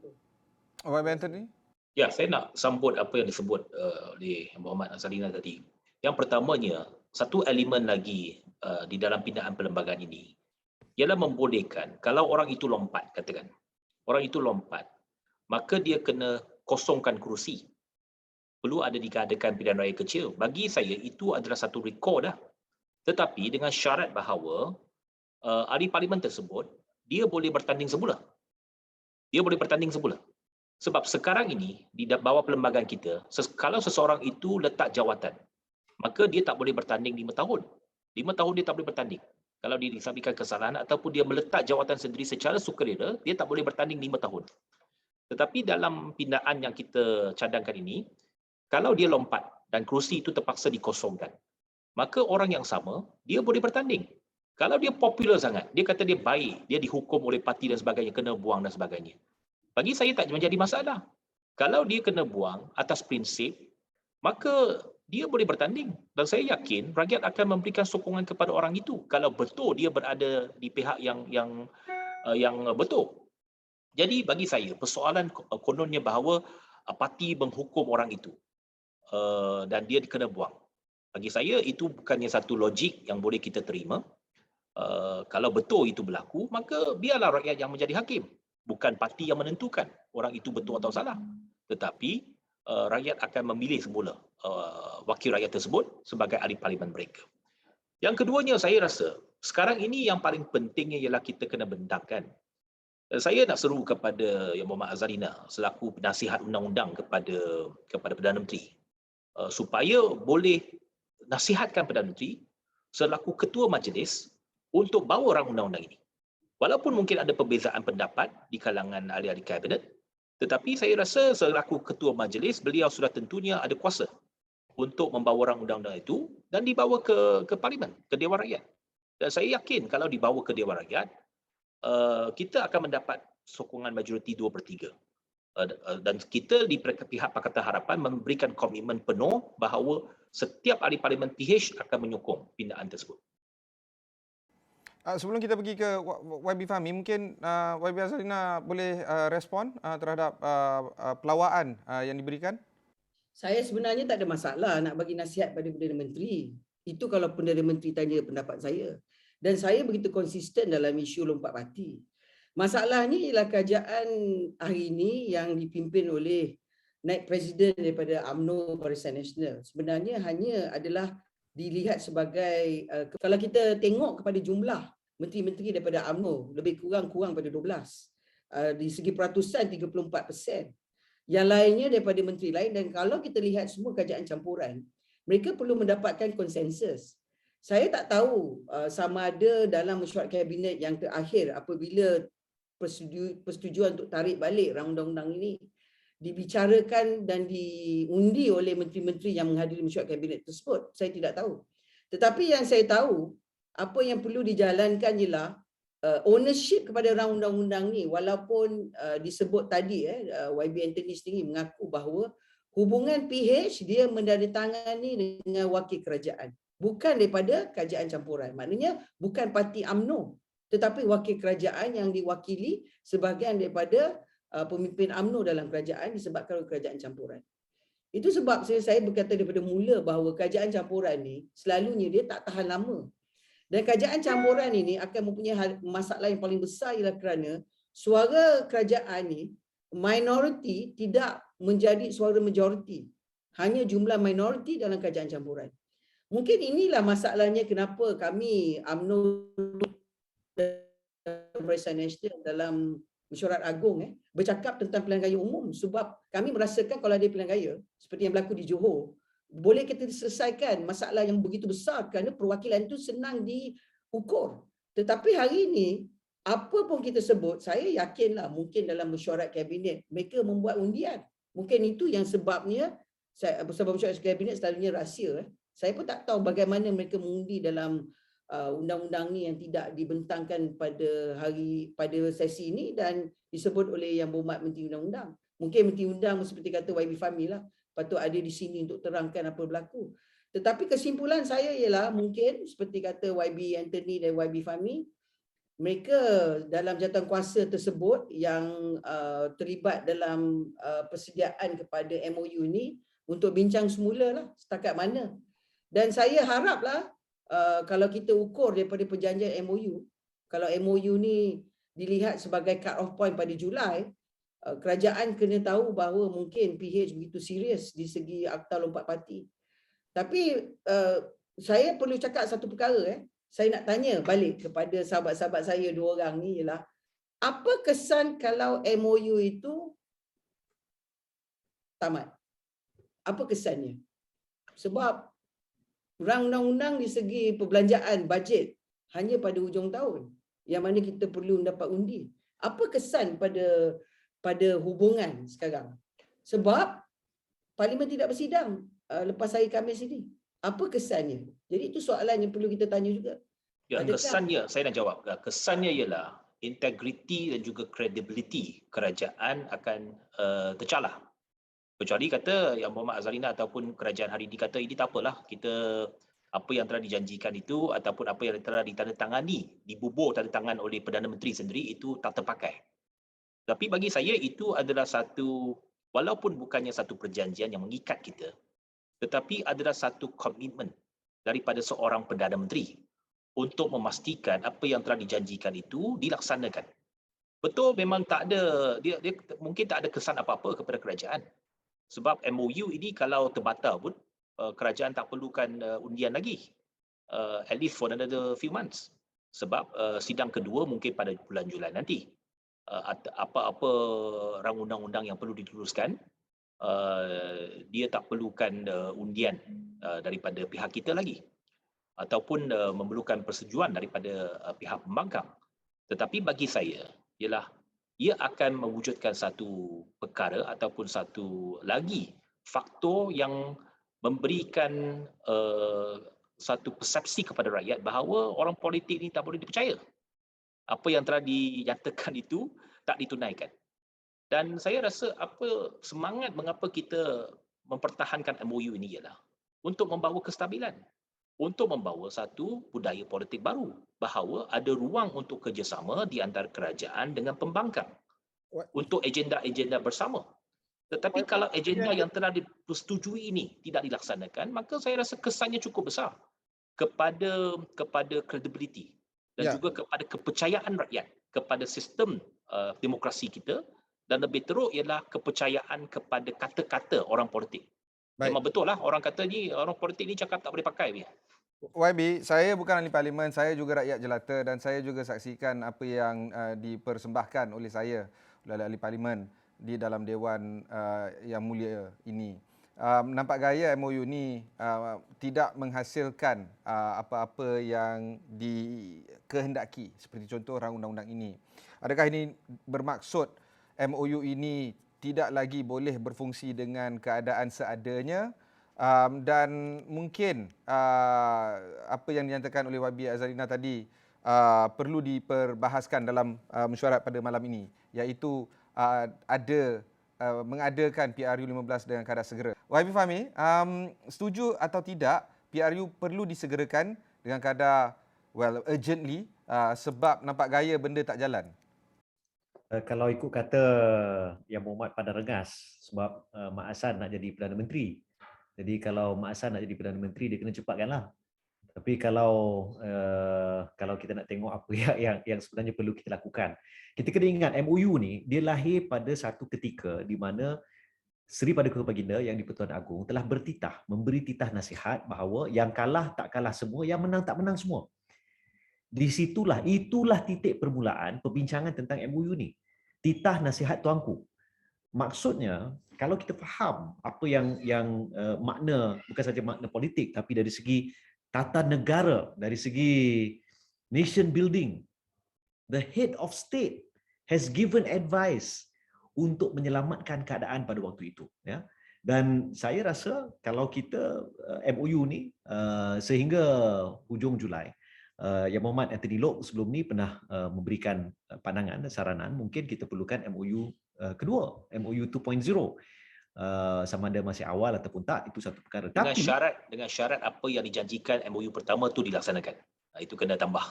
YB Anthony? Ya, saya nak sambut apa yang disebut oleh Muhammad Azharina tadi. Yang pertamanya, satu elemen lagi di dalam pindaan perlembagaan ini ialah membolehkan kalau orang itu lompat, katakan. Orang itu lompat, maka dia kena kosongkan kerusi. Perlu ada diadakan pilihan raya kecil. Bagi saya, itu adalah satu rekod dah. Tetapi dengan syarat bahawa ahli parlimen tersebut, dia boleh bertanding semula. Dia boleh bertanding semula. Sebab sekarang ini, di bawah perlembagaan kita, kalau seseorang itu letak jawatan, maka dia tak boleh bertanding 5 tahun. 5 tahun dia tak boleh bertanding. Kalau dia disampaikan kesalahan ataupun dia meletak jawatan sendiri secara sukarela, dia tak boleh bertanding 5 tahun. Tetapi dalam pindaan yang kita cadangkan ini, kalau dia lompat dan kerusi itu terpaksa dikosongkan, maka orang yang sama, dia boleh bertanding. Kalau dia popular sangat, dia kata dia baik, dia dihukum oleh parti dan sebagainya, kena buang dan sebagainya. Bagi saya tak menjadi masalah. Kalau dia kena buang atas prinsip, maka dia boleh bertanding. Dan saya yakin rakyat akan memberikan sokongan kepada orang itu kalau betul dia berada di pihak yang betul. Jadi bagi saya, persoalan kononnya bahawa parti menghukum orang itu dan dia kena buang. Bagi saya itu bukannya satu logik yang boleh kita terima. Kalau betul itu berlaku, maka biarlah rakyat yang menjadi hakim. Bukan parti yang menentukan orang itu betul atau salah. Tetapi rakyat akan memilih semula wakil rakyat tersebut sebagai ahli parlimen mereka. Yang keduanya, saya rasa sekarang ini yang paling pentingnya ialah kita kena bentangkan. Saya nak seru kepada Yang Berhormat Azalina selaku penasihat undang-undang kepada Perdana Menteri supaya boleh nasihatkan Perdana Menteri selaku ketua majlis untuk bawa rang undang-undang ini. Walaupun mungkin ada perbezaan pendapat di kalangan ahli-ahli kabinet, tetapi saya rasa selaku ketua majlis, beliau sudah tentunya ada kuasa untuk membawa rang undang-undang itu dan dibawa ke parlimen, ke Dewan Rakyat. Dan saya yakin kalau dibawa ke Dewan Rakyat, kita akan mendapat sokongan majoriti 2/3. Dan kita di pihak Pakatan Harapan memberikan komitmen penuh bahawa setiap ahli parlimen PH akan menyokong pindaan tersebut. Sebelum kita pergi ke YB Fahmi, mungkin YB Azalina boleh respon terhadap pelawaan yang diberikan? Saya sebenarnya tak ada masalah nak bagi nasihat pada Perdana Menteri. Itu kalau Perdana Menteri tanya pendapat saya. Dan saya begitu konsisten dalam isu lompat parti. Masalahnya ialah kerajaan hari ini yang dipimpin oleh Naib Presiden daripada UMNO Barisan Nasional. Sebenarnya hanya adalah dilihat sebagai, kalau kita tengok kepada jumlah menteri-menteri daripada UMNO, lebih kurang pada 12. Di segi peratusan 34%. Yang lainnya daripada menteri lain, dan kalau kita lihat semua kerajaan campuran, mereka perlu mendapatkan konsensus. Saya tak tahu sama ada dalam mesyuarat kabinet yang terakhir apabila persetujuan untuk tarik balik rang undang-undang ini dibicarakan dan diundi oleh menteri-menteri yang menghadiri mesyuarat kabinet tersebut. Saya tidak tahu. Tetapi yang saya tahu, apa yang perlu dijalankan ialah ownership kepada rang undang-undang ni, walaupun disebut tadi YB Anthony sendiri mengaku bahawa hubungan PH dia menandatangani dengan wakil kerajaan, bukan daripada kerajaan campuran. Maknanya bukan parti UMNO, tetapi wakil kerajaan yang diwakili sebahagian daripada pemimpin UMNO dalam kerajaan disebabkan oleh kerajaan campuran. Itu sebab saya berkata daripada mula bahawa kerajaan campuran ni selalunya dia tak tahan lama. Dan kerajaan campuran ini akan mempunyai masalah yang paling besar ialah kerana suara kerajaan ni minoriti tidak menjadi suara majoriti. Hanya jumlah minoriti dalam kerajaan campuran. Mungkin inilah masalahnya kenapa kami UMNO Barisan Nasional dalam mesyuarat agung bercakap tentang pilihan raya umum, sebab kami merasakan kalau ada pilihan raya seperti yang berlaku di Johor, boleh kita selesaikan masalah yang begitu besar kerana perwakilan itu senang diukur. Tetapi hari ini, apa pun kita sebut, saya yakinlah mungkin dalam mesyuarat kabinet mereka membuat undian. Mungkin itu yang sebabnya, sebab mesyuarat kabinet selalunya rahsia. Saya pun tak tahu bagaimana mereka mengundi dalam undang-undang ni yang tidak dibentangkan pada sesi ini dan disebut oleh Yang Berhormat Menteri Undang-Undang. Mungkin Menteri Undang seperti kata YB Fahmi lah, patut ada di sini untuk terangkan apa berlaku. Tetapi kesimpulan saya ialah mungkin seperti kata YB Anthony dan YB Fahmi, mereka dalam jawatan kuasa tersebut yang terlibat dalam persediaan kepada MOU ini untuk bincang semula lah setakat mana. Dan saya haraplah kalau kita ukur daripada perjanjian MOU, kalau MOU ni dilihat sebagai cut off point pada Julai, kerajaan kena tahu bahawa mungkin PH begitu serius di segi akta lompat parti. Tapi saya perlu cakap satu perkara. Saya nak tanya balik kepada sahabat-sahabat saya dua orang ni ialah, apa kesan kalau MOU itu tamat? Apa kesannya? Sebab rang undang-undang di segi perbelanjaan bajet hanya pada hujung tahun, yang mana kita perlu mendapat undi. Apa kesan pada pada hubungan sekarang. Sebab Parlimen tidak bersidang lepas hari Khamis ini. Apa kesannya? Jadi itu soalan yang perlu kita tanya juga. Ya, Adakah- kesannya, saya nak jawab. Kesannya ialah integriti dan juga credibility kerajaan akan tercalah. Kecuali kata yang Muhammad Azharina ataupun kerajaan hari ini kata ini tak apalah, kita apa yang telah dijanjikan itu ataupun apa yang telah ditandatangani, dibubur tanda tangan oleh Perdana Menteri sendiri itu tak terpakai. Tapi bagi saya itu adalah satu, walaupun bukannya satu perjanjian yang mengikat kita, tetapi adalah satu komitmen daripada seorang Perdana Menteri untuk memastikan apa yang telah dijanjikan itu dilaksanakan. Betul, memang tak ada, dia mungkin tak ada kesan apa-apa kepada kerajaan. Sebab MOU ini kalau terbatal pun, kerajaan tak perlukan undian lagi. At least for another few months. Sebab sidang kedua mungkin pada bulan Julai nanti. Apa-apa rang undang-undang yang perlu diteruskan, dia tak perlukan undian daripada pihak kita lagi. Ataupun memerlukan persetujuan daripada pihak pembangkang. Tetapi bagi saya ialah ia akan mewujudkan satu perkara ataupun satu lagi faktor yang memberikan satu persepsi kepada rakyat bahawa orang politik ini tak boleh dipercaya. Apa yang telah dinyatakan itu tak ditunaikan. Dan saya rasa apa semangat mengapa kita mempertahankan MOU ini ialah untuk membawa kestabilan, untuk membawa satu budaya politik baru bahawa ada ruang untuk kerjasama di antara kerajaan dengan pembangkang untuk agenda-agenda bersama. Tetapi kalau agenda yang telah dipersetujui ini tidak dilaksanakan, maka saya rasa kesannya cukup besar kepada credibility dan juga kepada kepercayaan rakyat kepada sistem demokrasi kita, dan lebih teruk ialah kepercayaan kepada kata-kata orang politik. Baik. Memang betul lah orang kata ni, orang politik ni cakap tak boleh pakai. YB, saya bukan ahli parlimen, saya juga rakyat jelata dan saya juga saksikan apa yang dipersembahkan oleh saya oleh ahli parlimen di dalam Dewan yang mulia ini. Nampak gaya MOU ni tidak menghasilkan apa-apa yang dikehendaki, seperti contoh rang undang-undang ini. Adakah ini bermaksud MOU ini tidak lagi boleh berfungsi dengan keadaan seadanya? Dan mungkin apa yang dinyatakan oleh YB Azharina tadi perlu diperbahaskan dalam mesyuarat pada malam ini, iaitu mengadakan PRU 15 dengan kadar segera. YB Fahmi, setuju atau tidak PRU perlu disegerakan dengan kadar urgently sebab nampak gaya benda tak jalan? Kalau ikut kata Yang Mohamad pada rengas, sebab Mak Hassan nak jadi Perdana Menteri. Jadi kalau Mak Hassan nak jadi Perdana Menteri, dia kena cepatkanlah. Tapi kalau kita nak tengok apa yang sebenarnya perlu kita lakukan, kita kena ingat MOU ni dia lahir pada satu ketika di mana Seri Paduka Baginda yang di-Pertuan Agong telah memberi titah nasihat bahawa yang kalah tak kalah semua, yang menang tak menang semua. Itulah titik permulaan perbincangan tentang MOU ni. Titah nasihat tuanku. Maksudnya, kalau kita faham apa yang makna, bukan saja makna politik, tapi dari segi tata negara, dari segi nation building, the head of state has given advice untuk menyelamatkan keadaan pada waktu itu. Ya. Dan saya rasa kalau kita MOU ni sehingga hujung Julai, Yang Mohamad Anthony Loke sebelum ni pernah memberikan pandangan dan saranan, mungkin kita perlukan MOU kedua, MOU 2.0. Sama ada masih awal ataupun tak, itu satu perkara. Dengan syarat apa yang dijanjikan MOU pertama tu dilaksanakan. Itu kena tambah.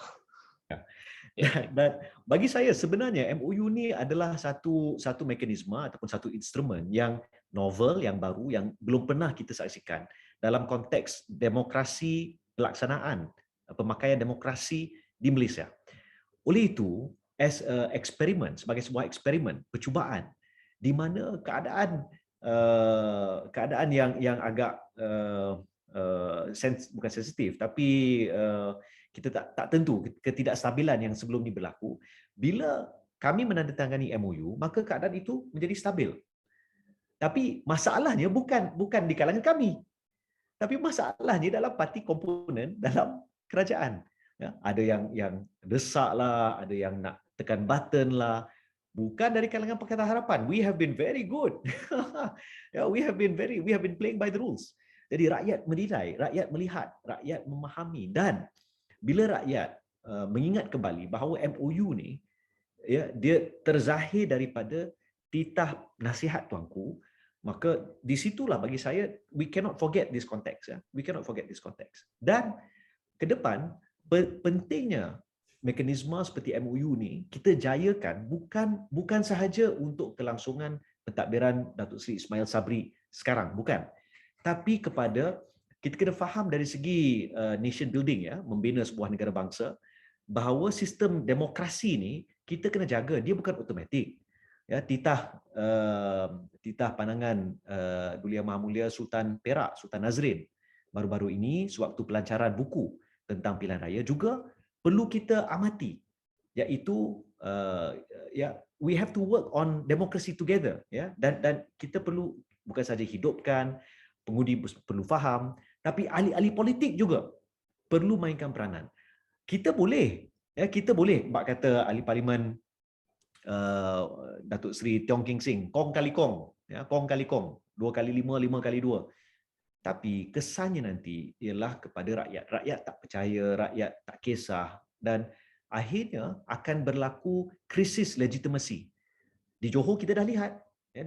Dan bagi saya sebenarnya MOU ni adalah satu mekanisme ataupun satu instrumen yang novel, yang baru, yang belum pernah kita saksikan dalam konteks demokrasi pelaksanaan, pemakaian demokrasi di Malaysia. Oleh itu, as a eksperimen, sebagai sebuah eksperimen, percubaan, di mana keadaan yang agak bukan sensitif, tapi kita tak tentu, ketidakstabilan yang sebelum ni berlaku, bila kami menandatangani MOU, maka keadaan itu menjadi stabil. Tapi masalahnya bukan di kalangan kami, tapi masalahnya dalam parti komponen dalam kerajaan. Ya, ada yang desak lah, ada yang nak tekan button lah. bukan dari kalangan Pakatan Harapan. We have been very good. Yeah, we have been playing by the rules. Jadi rakyat menilai, rakyat melihat, rakyat memahami, dan bila rakyat mengingat kembali bahawa MOU ni, ya, dia terzahir daripada titah nasihat tuanku, maka di situlah bagi saya we cannot forget this context, ya. We cannot forget this context. Dan ke depan pentingnya mekanisme seperti MOU ni kita jayakan bukan sahaja untuk kelangsungan pentadbiran Datuk Seri Ismail Sabri sekarang, bukan. Tapi kepada kita kena faham dari segi nation building, ya, membina sebuah negara bangsa, bahawa sistem demokrasi ni kita kena jaga, dia bukan automatik. Ya, titah pandangan Duli Yang Maha Mulia Sultan Perak, Sultan Nazrin baru-baru ini sewaktu pelancaran buku tentang pilihan raya juga perlu kita amati, iaitu we have to work on democracy together, ya, dan kita perlu bukan saja hidupkan, pengundi perlu faham, tapi ahli-ahli politik juga perlu mainkan peranan. Kita boleh bak kata ahli parlimen Datuk Seri Tiong King Sing, kong kali kong, ya, kong kali kong, 2 kali 5, 5 kali 2. Tapi kesannya nanti ialah kepada rakyat. Rakyat tak percaya, rakyat tak kisah, dan akhirnya akan berlaku krisis legitimasi. Di Johor kita dah lihat, ya,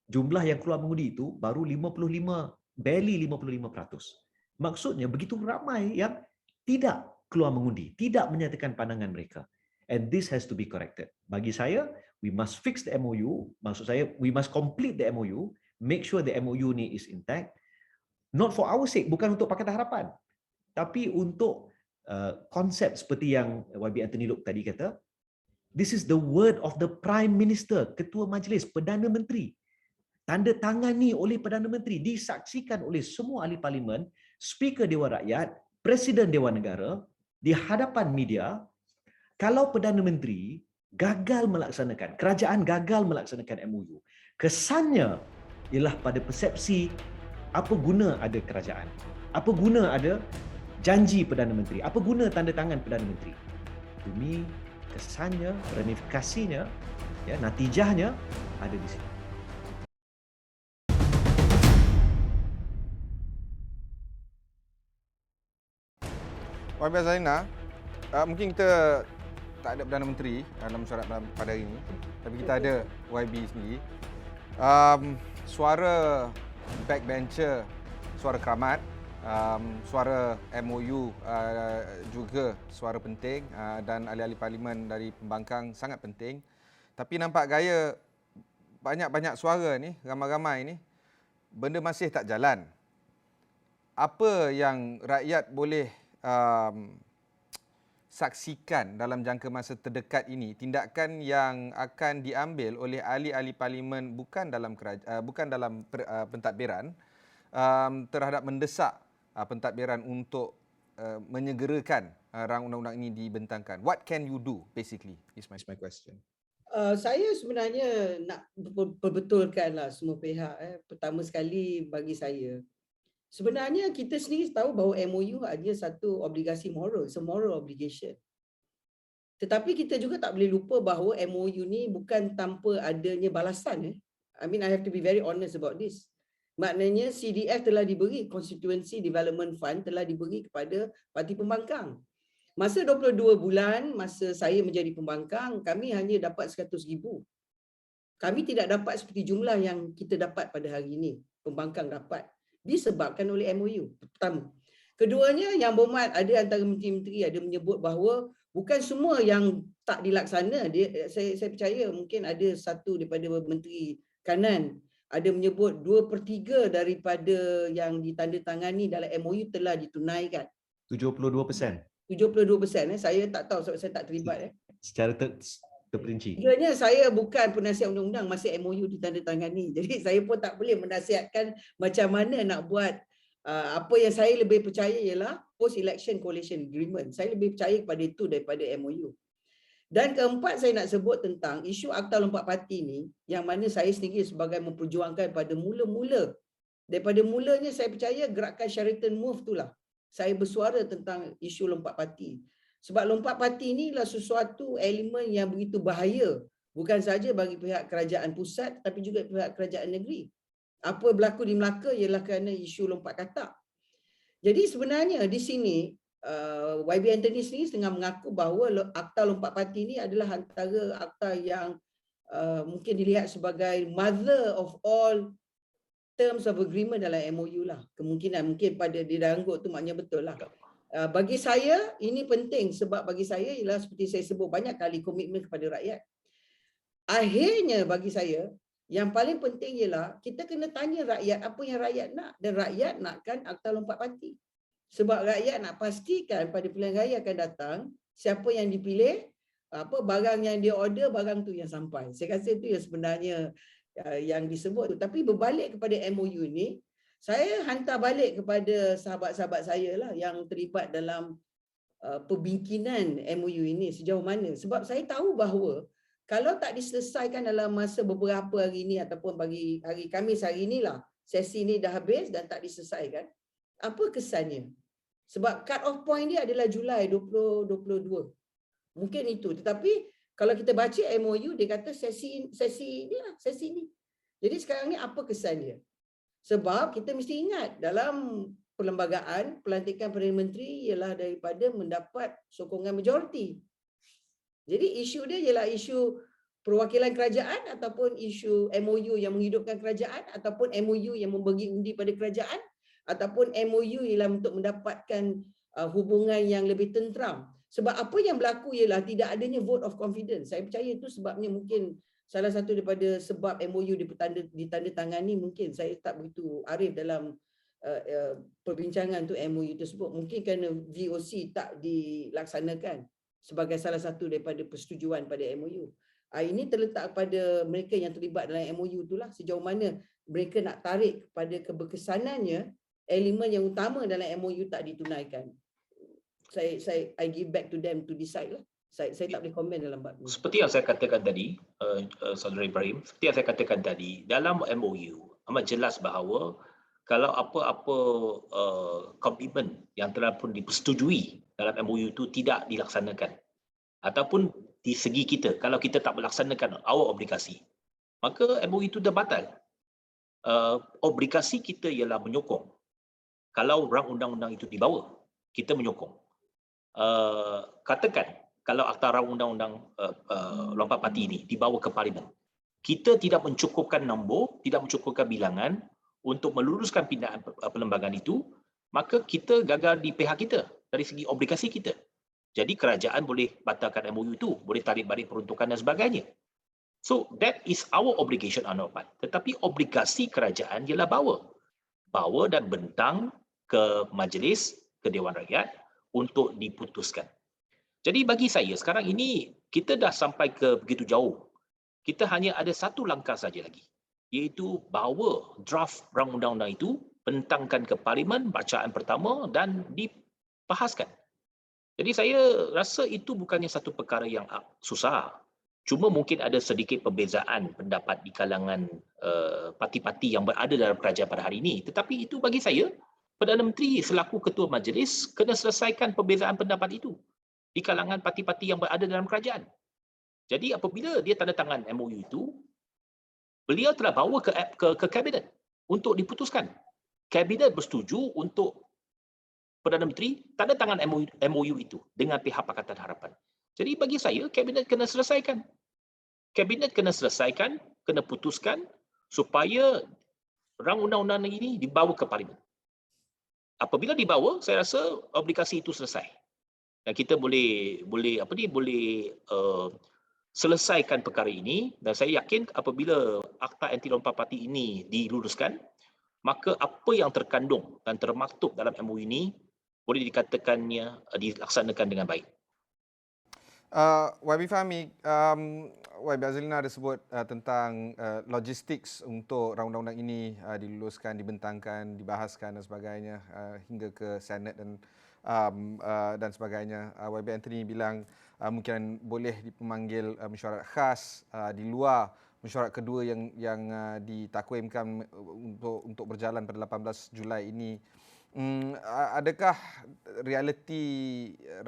jumlah yang keluar mengundi itu baru 55%. Maksudnya begitu ramai yang tidak keluar mengundi, tidak menyatakan pandangan mereka. And this has to be corrected. Bagi saya, we must fix the MOU. Maksud saya, we must complete the MOU. Make sure the MOU ni is intact. Not for our sake, bukan untuk Pakatan Harapan. Tapi untuk konsep seperti yang YB Anthony Loke tadi kata, this is the word of the Prime Minister, Ketua Majlis, Perdana Menteri. Tanda tangani oleh Perdana Menteri, disaksikan oleh semua ahli parlimen, Speaker Dewan Rakyat, Presiden Dewan Negara, di hadapan media. Kalau Perdana Menteri gagal melaksanakan, kerajaan gagal melaksanakan MOU, kesannya ialah pada persepsi apa guna ada kerajaan, apa guna ada janji Perdana Menteri, apa guna tanda tangan Perdana Menteri. Demi kesannya, ramifikasinya, ya, natijahnya ada di sini. YB Zainal, mungkin kita tak ada Perdana Menteri dalam syarat pada hari ini, tapi kita ada YB sendiri. Suara backbencher, suara keramat, suara MOU juga suara penting, dan ahli-ahli parlimen dari pembangkang sangat penting. Tapi nampak gaya banyak-banyak suara ni, ramai-ramai ni, benda masih tak jalan. Apa yang rakyat boleh saksikan dalam jangka masa terdekat ini, tindakan yang akan diambil oleh ahli-ahli parlimen bukan dalam pentadbiran terhadap mendesak pentadbiran untuk menyegerakan rang undang-undang ini dibentangkan? What can you do basically is my question. Saya sebenarnya nak perbetulkanlah semua pihak. Pertama sekali bagi saya, sebenarnya kita sendiri tahu bahawa MOU ada satu obligasi moral, it's a moral obligation. Tetapi kita juga tak boleh lupa bahawa MOU ni bukan tanpa adanya balasan. I mean, I have to be very honest about this. Maknanya CDF telah diberi, Constituency Development Fund telah diberi kepada parti pembangkang. Masa 22 bulan, masa saya menjadi pembangkang, kami hanya dapat 100,000. Kami tidak dapat seperti jumlah yang kita dapat pada hari ini, pembangkang dapat. Disebabkan oleh MOU. Pertama. Keduanya, Yang Berhormat ada antara menteri-menteri ada menyebut bahawa bukan semua yang tak dilaksana. Saya percaya mungkin ada satu daripada menteri kanan ada menyebut 2/3 daripada yang ditandatangani dalam MOU telah ditunaikan. 72%. 72%. Saya tak tahu sebab saya tak terlibat. Secara terperinci. Sebenarnya saya bukan penasihat undang-undang, masih MOU ditandatangani. Jadi saya pun tak boleh menasihatkan macam mana nak buat. Apa yang saya lebih percaya ialah post-election coalition agreement. Saya lebih percaya kepada itu daripada MOU. Dan keempat, saya nak sebut tentang isu Akta Lompat Parti ni, yang mana saya sendiri sebagai memperjuangkan pada mula-mula. Daripada mulanya saya percaya gerakan Sheraton Move itulah saya bersuara tentang isu lompat parti. Sebab lompat parti ni adalah sesuatu elemen yang begitu bahaya Bukan saja bagi pihak kerajaan pusat tapi juga pihak kerajaan negeri. Apa berlaku di Melaka ialah kerana isu lompat katak. Jadi sebenarnya di sini YB Anthony sendiri tengah mengaku bahawa Akta Lompat Parti ini adalah antara akta yang mungkin dilihat sebagai mother of all terms of agreement dalam MOU lah. Kemungkinan mungkin pada dia ranggut tu maknanya betul lah. Bagi saya ini penting sebab bagi saya ialah seperti saya sebut banyak kali komitmen kepada rakyat. Akhirnya bagi saya yang paling penting ialah kita kena tanya rakyat apa yang rakyat nak, dan rakyat nakkan Akta Lompat Parti. Sebab rakyat nak pastikan pada pilihan raya akan datang siapa yang dipilih, apa barang yang dia order, barang tu yang sampai. Saya rasa itu yang sebenarnya yang disebut tu. Tapi berbalik kepada MOU ni, saya hantar balik kepada sahabat-sahabat saya lah yang terlibat dalam pembikinan MOU ini sejauh mana. Sebab saya tahu bahawa kalau tak diselesaikan dalam masa beberapa hari ini ataupun bagi hari Khamis hari inilah, sesi ini dah habis dan tak diselesaikan, apa kesannya? Sebab cut off point dia adalah Julai 2022. Mungkin itu. Tetapi kalau kita baca MOU, dia kata sesi ini. Jadi sekarang ni apa kesan dia? Sebab kita mesti ingat dalam perlembagaan pelantikan Perdana Menteri ialah daripada mendapat sokongan majoriti. Jadi isu dia ialah isu perwakilan kerajaan ataupun isu MOU yang menghidupkan kerajaan ataupun MOU yang membagi undi pada kerajaan ataupun MOU ialah untuk mendapatkan hubungan yang lebih tenteram. Sebab apa yang berlaku ialah tidak adanya vote of confidence. Saya percaya itu sebabnya mungkin salah satu daripada sebab MOU ditandatangani, mungkin saya tak begitu arif dalam perbincangan tu MOU tersebut. Mungkin kerana VOC tak dilaksanakan sebagai salah satu daripada persetujuan pada MOU. Ini terletak pada mereka yang terlibat dalam MOU itulah sejauh mana mereka nak tarik kepada keberkesanannya elemen yang utama dalam MOU tak ditunaikan. I give back to them to decide lah. Saya tak boleh komen dalam bab ini. Seperti yang saya katakan tadi, Saudara Ibrahim, seperti yang saya katakan tadi, dalam MOU amat jelas bahawa kalau apa-apa komitmen yang telah pun dipersetujui dalam MOU itu tidak dilaksanakan, ataupun di segi kita, kalau kita tak melaksanakan our obligasi, maka MOU itu dah batal. Obligasi kita ialah menyokong. Kalau rang undang-undang itu dibawa, kita menyokong. Katakan, kalau akta rang undang-undang lompat parti ini dibawa ke parlimen, kita tidak mencukupkan nombor, tidak mencukupkan bilangan untuk meluruskan pindaan perlembagaan itu, maka kita gagal di pihak kita dari segi obligasi kita. Jadi kerajaan boleh batalkan MOU itu, boleh tarik balik peruntukan dan sebagainya. So that is our obligation on our part. Tetapi obligasi kerajaan ialah bawa dan bentang ke majlis, ke Dewan Rakyat untuk diputuskan. Jadi bagi saya sekarang ini kita dah sampai ke begitu jauh. Kita hanya ada satu langkah saja lagi, iaitu bawa draft rang undang-undang itu, bentangkan ke parlimen bacaan pertama dan dibahaskan. Jadi saya rasa itu bukannya satu perkara yang susah. Cuma mungkin ada sedikit perbezaan pendapat di kalangan parti-parti yang berada dalam kerajaan pada hari ini. Tetapi itu bagi saya, Perdana Menteri selaku Ketua Majlis kena selesaikan perbezaan pendapat itu di kalangan parti-parti yang berada dalam kerajaan. Jadi apabila dia tanda tangan MOU itu, beliau telah bawa ke kabinet untuk diputuskan. Kabinet bersetuju untuk Perdana Menteri tanda tangan MOU itu dengan pihak Pakatan Harapan. Jadi bagi saya, kabinet kena selesaikan. Kabinet kena selesaikan, kena putuskan supaya rang undang-undang ini dibawa ke parlimen. Apabila dibawa, saya rasa obligasi itu selesai. Dan kita boleh selesaikan perkara ini, dan saya yakin apabila Akta Anti Lompat Parti ini diluruskan, maka apa yang terkandung dan termaktub dalam MOU ini boleh dikatakannya dilaksanakan dengan baik. YB Fahmi, YB Azlina ada sebut tentang logistik untuk rang undang-undang ini diluluskan, dibentangkan, dibahaskan dan sebagainya hingga ke Senat dan sebagainya. YB Anthony bilang mungkin boleh dipanggil mesyuarat khas di luar mesyuarat kedua yang ditakwimkan untuk berjalan pada 18 Julai ini. Adakah realiti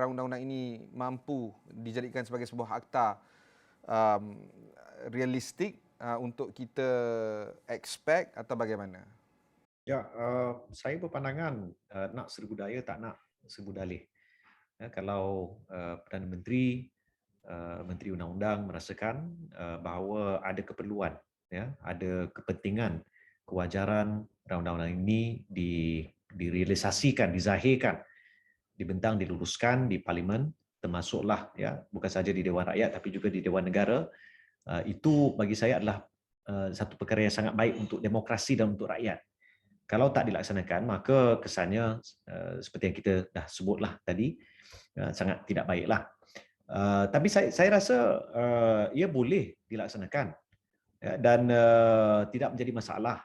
rang undang-undang ini mampu dijadikan sebagai sebuah akta realistik untuk kita expect atau bagaimana? Ya, saya berpandangan nak serbu daya tak nak serbu dalih. Kalau Perdana Menteri, Menteri Undang-Undang merasakan bahawa ada keperluan, ada kepentingan, kewajaran undang-undang ini direalisasikan, dizahirkan, dibentang, diluluskan di Parlimen, termasuklah bukan saja di Dewan Rakyat tapi juga di Dewan Negara, itu bagi saya adalah satu perkara yang sangat baik untuk demokrasi dan untuk rakyat. Kalau tak dilaksanakan, maka kesannya seperti yang kita dah sebutlah tadi, sangat tidak baiklah. Tapi saya rasa ia boleh dilaksanakan dan tidak menjadi masalah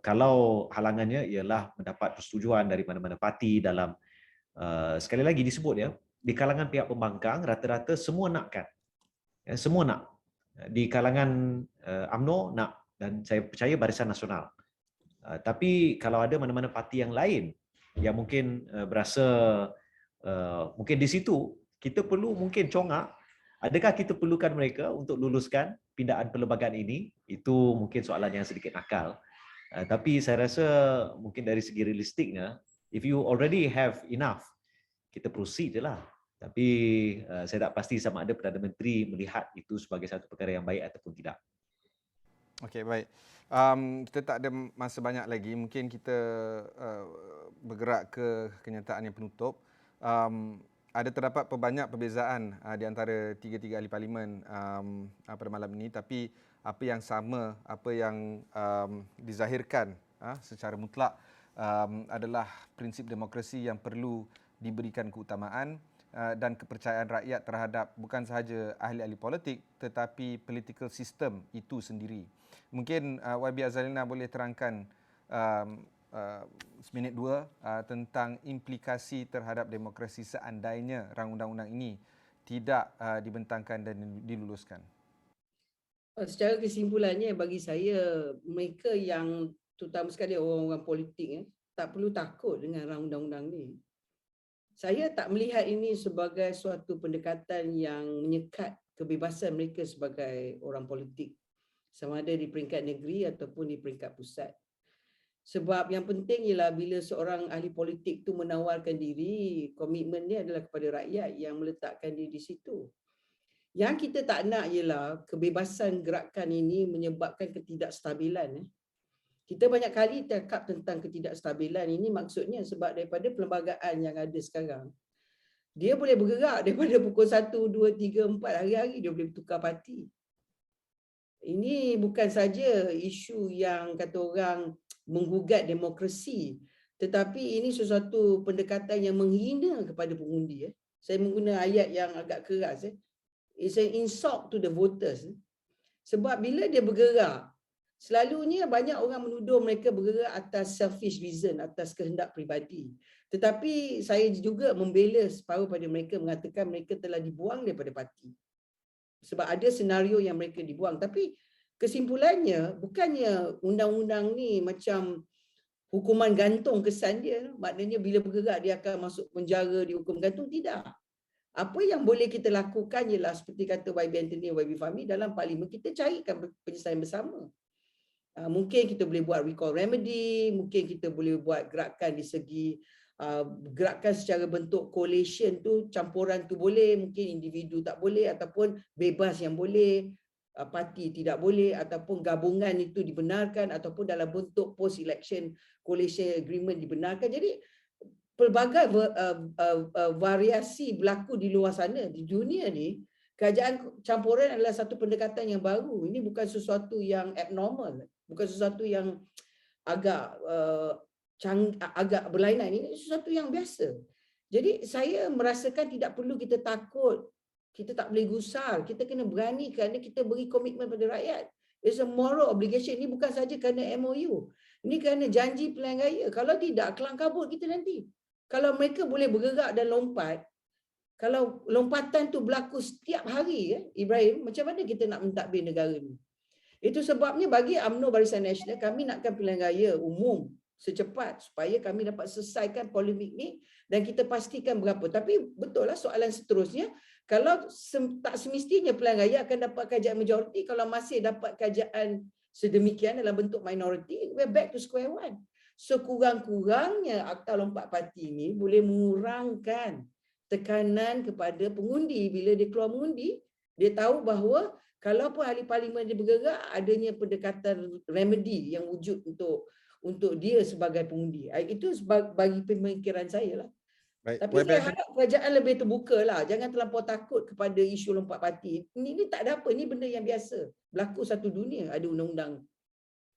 kalau halangannya ialah mendapat persetujuan dari mana-mana parti dalam sekali lagi disebut di kalangan pihak pembangkang rata-rata semua nakkan. Semua nak. Di kalangan UMNO nak, dan saya percaya Barisan Nasional. Tapi kalau ada mana-mana parti yang lain yang mungkin berasa mungkin di situ kita perlu mungkin congak, adakah kita perlukan mereka untuk luluskan pindaan perlembagaan ini? Itu mungkin soalan yang sedikit nakal. Tapi saya rasa mungkin dari segi realistiknya, if you already have enough, kita proceed je lah. Tapi saya tak pasti sama ada Perdana Menteri melihat itu sebagai satu perkara yang baik ataupun tidak. Okey, baik. Kita tak ada masa banyak lagi. Mungkin kita bergerak ke kenyataan yang penutup. Ada terdapat banyak perbezaan di antara tiga-tiga ahli parlimen pada malam ini, tapi apa yang sama, apa yang dizahirkan secara mutlak adalah prinsip demokrasi yang perlu diberikan keutamaan dan kepercayaan rakyat terhadap bukan sahaja ahli-ahli politik tetapi political system itu sendiri. Mungkin YB Azalina boleh terangkan seminit dua tentang implikasi terhadap demokrasi seandainya rang undang-undang ini tidak dibentangkan dan diluluskan. Secara kesimpulannya bagi saya, mereka yang terutama sekali orang-orang politik tak perlu takut dengan rang undang-undang ni. Saya tak melihat ini sebagai suatu pendekatan yang menyekat kebebasan mereka sebagai orang politik, sama ada di peringkat negeri ataupun di peringkat pusat. Sebab yang penting ialah bila seorang ahli politik tu menawarkan diri, komitmen dia adalah kepada rakyat yang meletakkan diri di situ. Yang kita tak nak ialah kebebasan gerakan ini menyebabkan ketidakstabilan. Kita banyak kali cakap tentang ketidakstabilan ini, maksudnya sebab daripada perlembagaan yang ada sekarang, dia boleh bergerak daripada pukul 1, 2, 3, 4 hari-hari dia boleh bertukar parti. Ini bukan saja isu yang kata orang menggugat demokrasi, tetapi ini sesuatu pendekatan yang menghina kepada pengundi. Saya menggunakan ayat yang agak keras. It's an insult to the voters. Sebab bila dia bergerak, selalunya banyak orang menuduh mereka bergerak atas selfish reason, atas kehendak peribadi. Tetapi saya juga membela separuh pada mereka, mengatakan mereka telah dibuang daripada parti. Sebab ada senario yang mereka dibuang. Tapi kesimpulannya, bukannya undang-undang ni macam hukuman gantung kesan dia. Maknanya bila bergerak dia akan masuk penjara, dihukum gantung. Tidak. Apa yang boleh kita lakukan ialah seperti kata YB Anthony, YB Fahmi, dalam parlimen kita carikan penyelesaian bersama. Mungkin kita boleh buat recall remedy, mungkin kita boleh buat gerakan di segi gerakan secara bentuk coalition tu, campuran tu boleh, mungkin individu tak boleh ataupun bebas yang boleh, parti tidak boleh, ataupun gabungan itu dibenarkan, ataupun dalam bentuk post election coalition agreement dibenarkan. Jadi pelbagai variasi berlaku di luar sana. Di dunia ni, kerajaan campuran adalah satu pendekatan yang baru. Ini bukan sesuatu yang abnormal, bukan sesuatu yang agak agak berlainan. Ini sesuatu yang biasa. Jadi saya merasakan tidak perlu kita takut, kita tak boleh gusar, kita kena berani kerana kita beri komitmen pada rakyat. It's a moral obligation. Ini bukan saja kerana MOU. Ini kerana janji pilihan raya. Kalau tidak, kelang kabut kita nanti. Kalau mereka boleh bergerak dan lompat, kalau lompatan tu berlaku setiap hari, Ibrahim, macam mana kita nak mentadbir negara ni? Itu sebabnya bagi UMNO Barisan Nasional, kami nakkan pilihan raya umum secepat supaya kami dapat selesaikan polemik ni dan kita pastikan berapa. Tapi betul lah soalan seterusnya, Kalau tak semestinya pilihan raya akan dapat kerajaan majoriti kalau masih dapat kerajaan sedemikian dalam bentuk minoriti, we're back to square one. Sekurang-kurangnya Akta Lompat Parti ini boleh mengurangkan tekanan kepada pengundi. Bila dia keluar mengundi, dia tahu bahawa kalau pun ahli parlimen dia bergerak, adanya pendekatan remedy yang wujud untuk dia sebagai pengundi. Itu bagi pemikiran saya lah. Baik, Tapi YB saya Anthony. harap kerajaan lebih terbuka lah. Jangan terlampau takut kepada isu lompat parti. Ini tak ada apa. Ini benda yang biasa. Berlaku satu dunia ada undang-undang.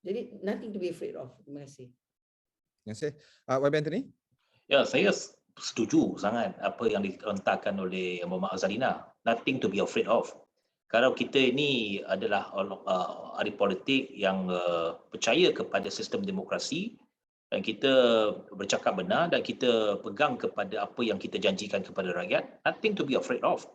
Jadi nothing to be afraid of. Terima kasih. Terima kasih. YB Anthony. Ya, saya setuju sangat apa yang dilontarkan oleh Muhammad Azalina. Nothing to be afraid of. Kalau kita ini adalah ahli politik yang percaya kepada sistem demokrasi dan kita bercakap benar dan kita pegang kepada apa yang kita janjikan kepada rakyat, nothing to be afraid of.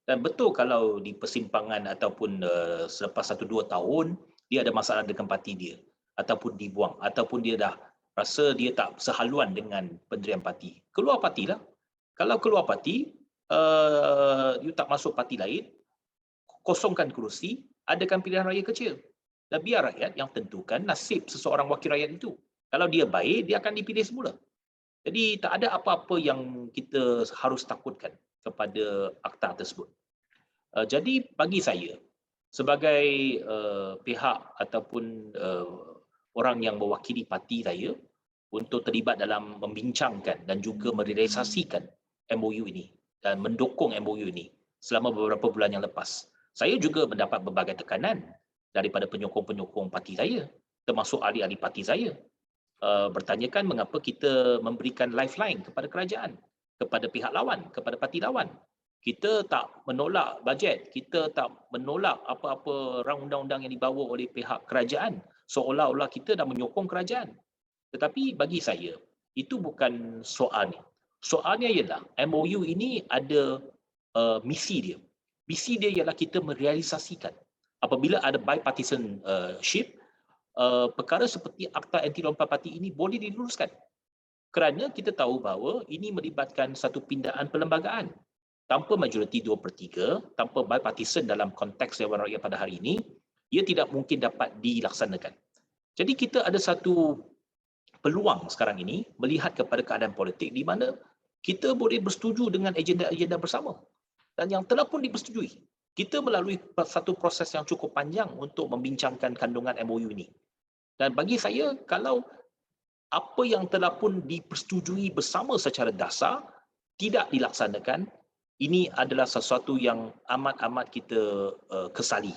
Dan betul kalau di persimpangan ataupun selepas 1-2 tahun dia ada masalah dengan parti dia ataupun dibuang ataupun dia dah rasa dia tak sehaluan dengan pendirian parti. Keluar partilah. Kalau keluar parti, you tak masuk parti lain, kosongkan kerusi, adakan pilihan raya kecil. Dan biar rakyat yang tentukan nasib seseorang wakil rakyat itu. Kalau dia baik, dia akan dipilih semula. Jadi tak ada apa-apa yang kita harus takutkan kepada akta tersebut. Jadi bagi saya, sebagai pihak ataupun orang yang mewakili parti saya untuk terlibat dalam membincangkan dan juga merealisasikan MOU ini dan mendukung MOU ini selama beberapa bulan yang lepas. Saya juga mendapat berbagai tekanan daripada penyokong-penyokong parti saya, termasuk ahli-ahli parti saya. Bertanyakan mengapa kita memberikan lifeline kepada kerajaan, kepada pihak lawan, kepada parti lawan. Kita tak menolak bajet, kita tak menolak apa-apa rang undang-undang yang dibawa oleh pihak kerajaan, seolah-olah kita dah menyokong kerajaan. Tetapi bagi saya, itu bukan soalnya. Soalnya ialah MOU ini ada misi dia. Misi dia ialah kita merealisasikan apabila ada bipartisanship, perkara seperti Akta Anti Lompat Parti ini boleh diluruskan. Kerana kita tahu bahawa ini melibatkan satu pindaan perlembagaan. Tanpa majoriti 2/3, tanpa bipartisan dalam konteks Dewan Rakyat pada hari ini, ia tidak mungkin dapat dilaksanakan. Jadi kita ada satu peluang sekarang ini melihat kepada keadaan politik di mana kita boleh bersetuju dengan agenda-agenda bersama. Dan yang telah pun dipersetujui. Kita melalui satu proses yang cukup panjang untuk membincangkan kandungan MOU ini. Dan bagi saya, kalau apa yang telah pun dipersetujui bersama secara dasar tidak dilaksanakan, ini adalah sesuatu yang amat-amat kita kesali.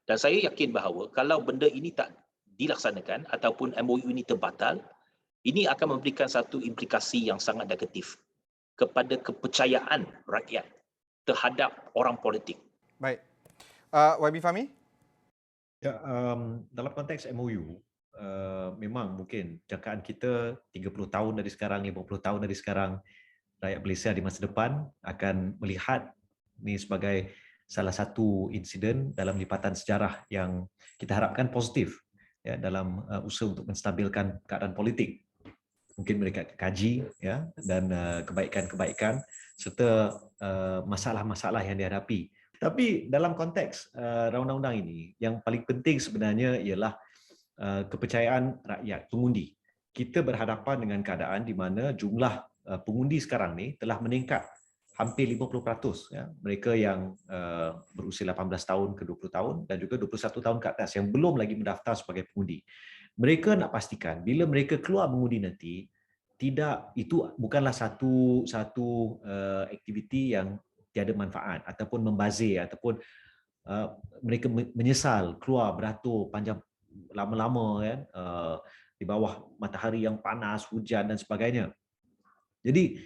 Dan saya yakin bahawa kalau benda ini tak dilaksanakan ataupun MOU ini terbatal, ini akan memberikan satu implikasi yang sangat negatif kepada kepercayaan rakyat terhadap orang politik. Baik. YB Fahmi? Ya, dalam konteks MOU, memang mungkin jangkaan kita 30 tahun dari sekarang, 50 tahun dari sekarang, rakyat Malaysia di masa depan akan melihat ini sebagai salah satu insiden dalam lipatan sejarah yang kita harapkan positif ya, dalam usaha untuk menstabilkan keadaan politik. Mungkin mereka kaji ya, dan kebaikan-kebaikan serta masalah-masalah yang dihadapi. Tapi dalam konteks undang-undang ini, yang paling penting sebenarnya ialah kepercayaan rakyat, pengundi. Kita berhadapan dengan keadaan di mana jumlah pengundi sekarang ni telah meningkat hampir 50%. Ya. Mereka yang berusia 18 tahun ke 20 tahun dan juga 21 tahun ke atas yang belum lagi mendaftar sebagai pengundi. Mereka nak pastikan bila mereka keluar mengundi nanti, tidak, itu bukanlah satu aktiviti yang tiada manfaat ataupun membazir ataupun mereka menyesal keluar beratur panjang lama-lama kan, di bawah matahari yang panas, hujan dan sebagainya. Jadi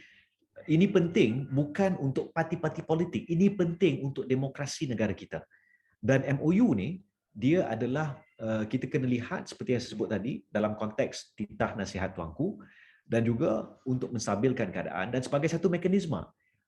ini penting bukan untuk parti-parti politik, ini penting untuk demokrasi negara kita. Dan MOU ni dia adalah kita kena lihat seperti yang saya sebut tadi dalam konteks titah nasihat tuanku dan juga untuk menstabilkan keadaan dan sebagai satu mekanisme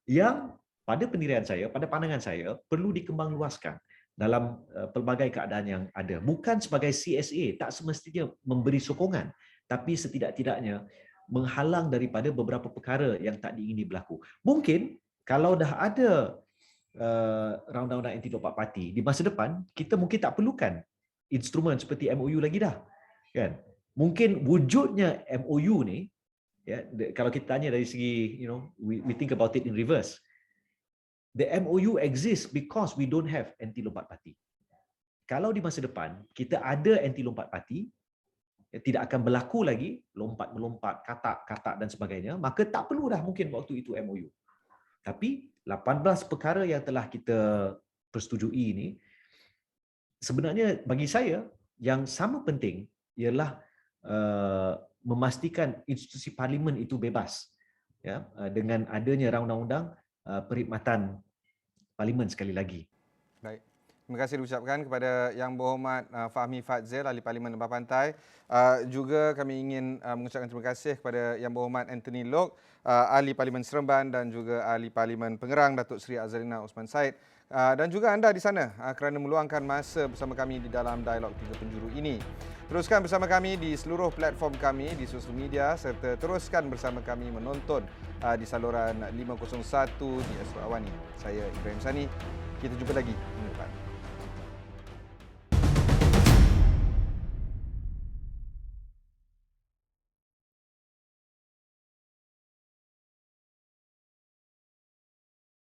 yang pada pendirian saya, pada pandangan saya perlu dikembangluaskan dalam pelbagai keadaan yang ada. Bukan sebagai CSA, tak semestinya memberi sokongan, tapi setidak-tidaknya menghalang daripada beberapa perkara yang tak diingini berlaku. Mungkin kalau dah ada undang-undang anti lompat parti, di masa depan kita mungkin tak perlukan instrumen seperti MOU lagi dah, kan? Mungkin wujudnya MOU ni, ya, kalau kita tanya dari segi, we think about it in reverse. The MOU exists because we don't have anti lompat parti. Kalau di masa depan kita ada anti lompat parti, tidak akan berlaku lagi lompat-melompat, katak-katak dan sebagainya, maka tak perlu dah mungkin waktu itu MOU. Tapi 18 perkara yang telah kita persetujui ini, sebenarnya bagi saya yang sama penting ialah memastikan institusi parlimen itu bebas, ya, dengan adanya undang-undang perkhidmatan parlimen sekali lagi. Baik. Terima kasih diucapkan kepada Yang Berhormat Fahmi Fadzil, Ahli Parlimen Lembah Pantai. Juga kami ingin mengucapkan terima kasih kepada Yang Berhormat Anthony Loke, Ahli Parlimen Seremban dan juga Ahli Parlimen Pengerang Datuk Seri Azalina Osman Said. Dan juga anda di sana kerana meluangkan masa bersama kami di dalam Dialog 3 Penjuru ini. Teruskan bersama kami di seluruh platform kami di sosial media serta teruskan bersama kami menonton di saluran 501 di Astro Awani. Saya Ibrahim Sani. Kita jumpa lagi minggu depan.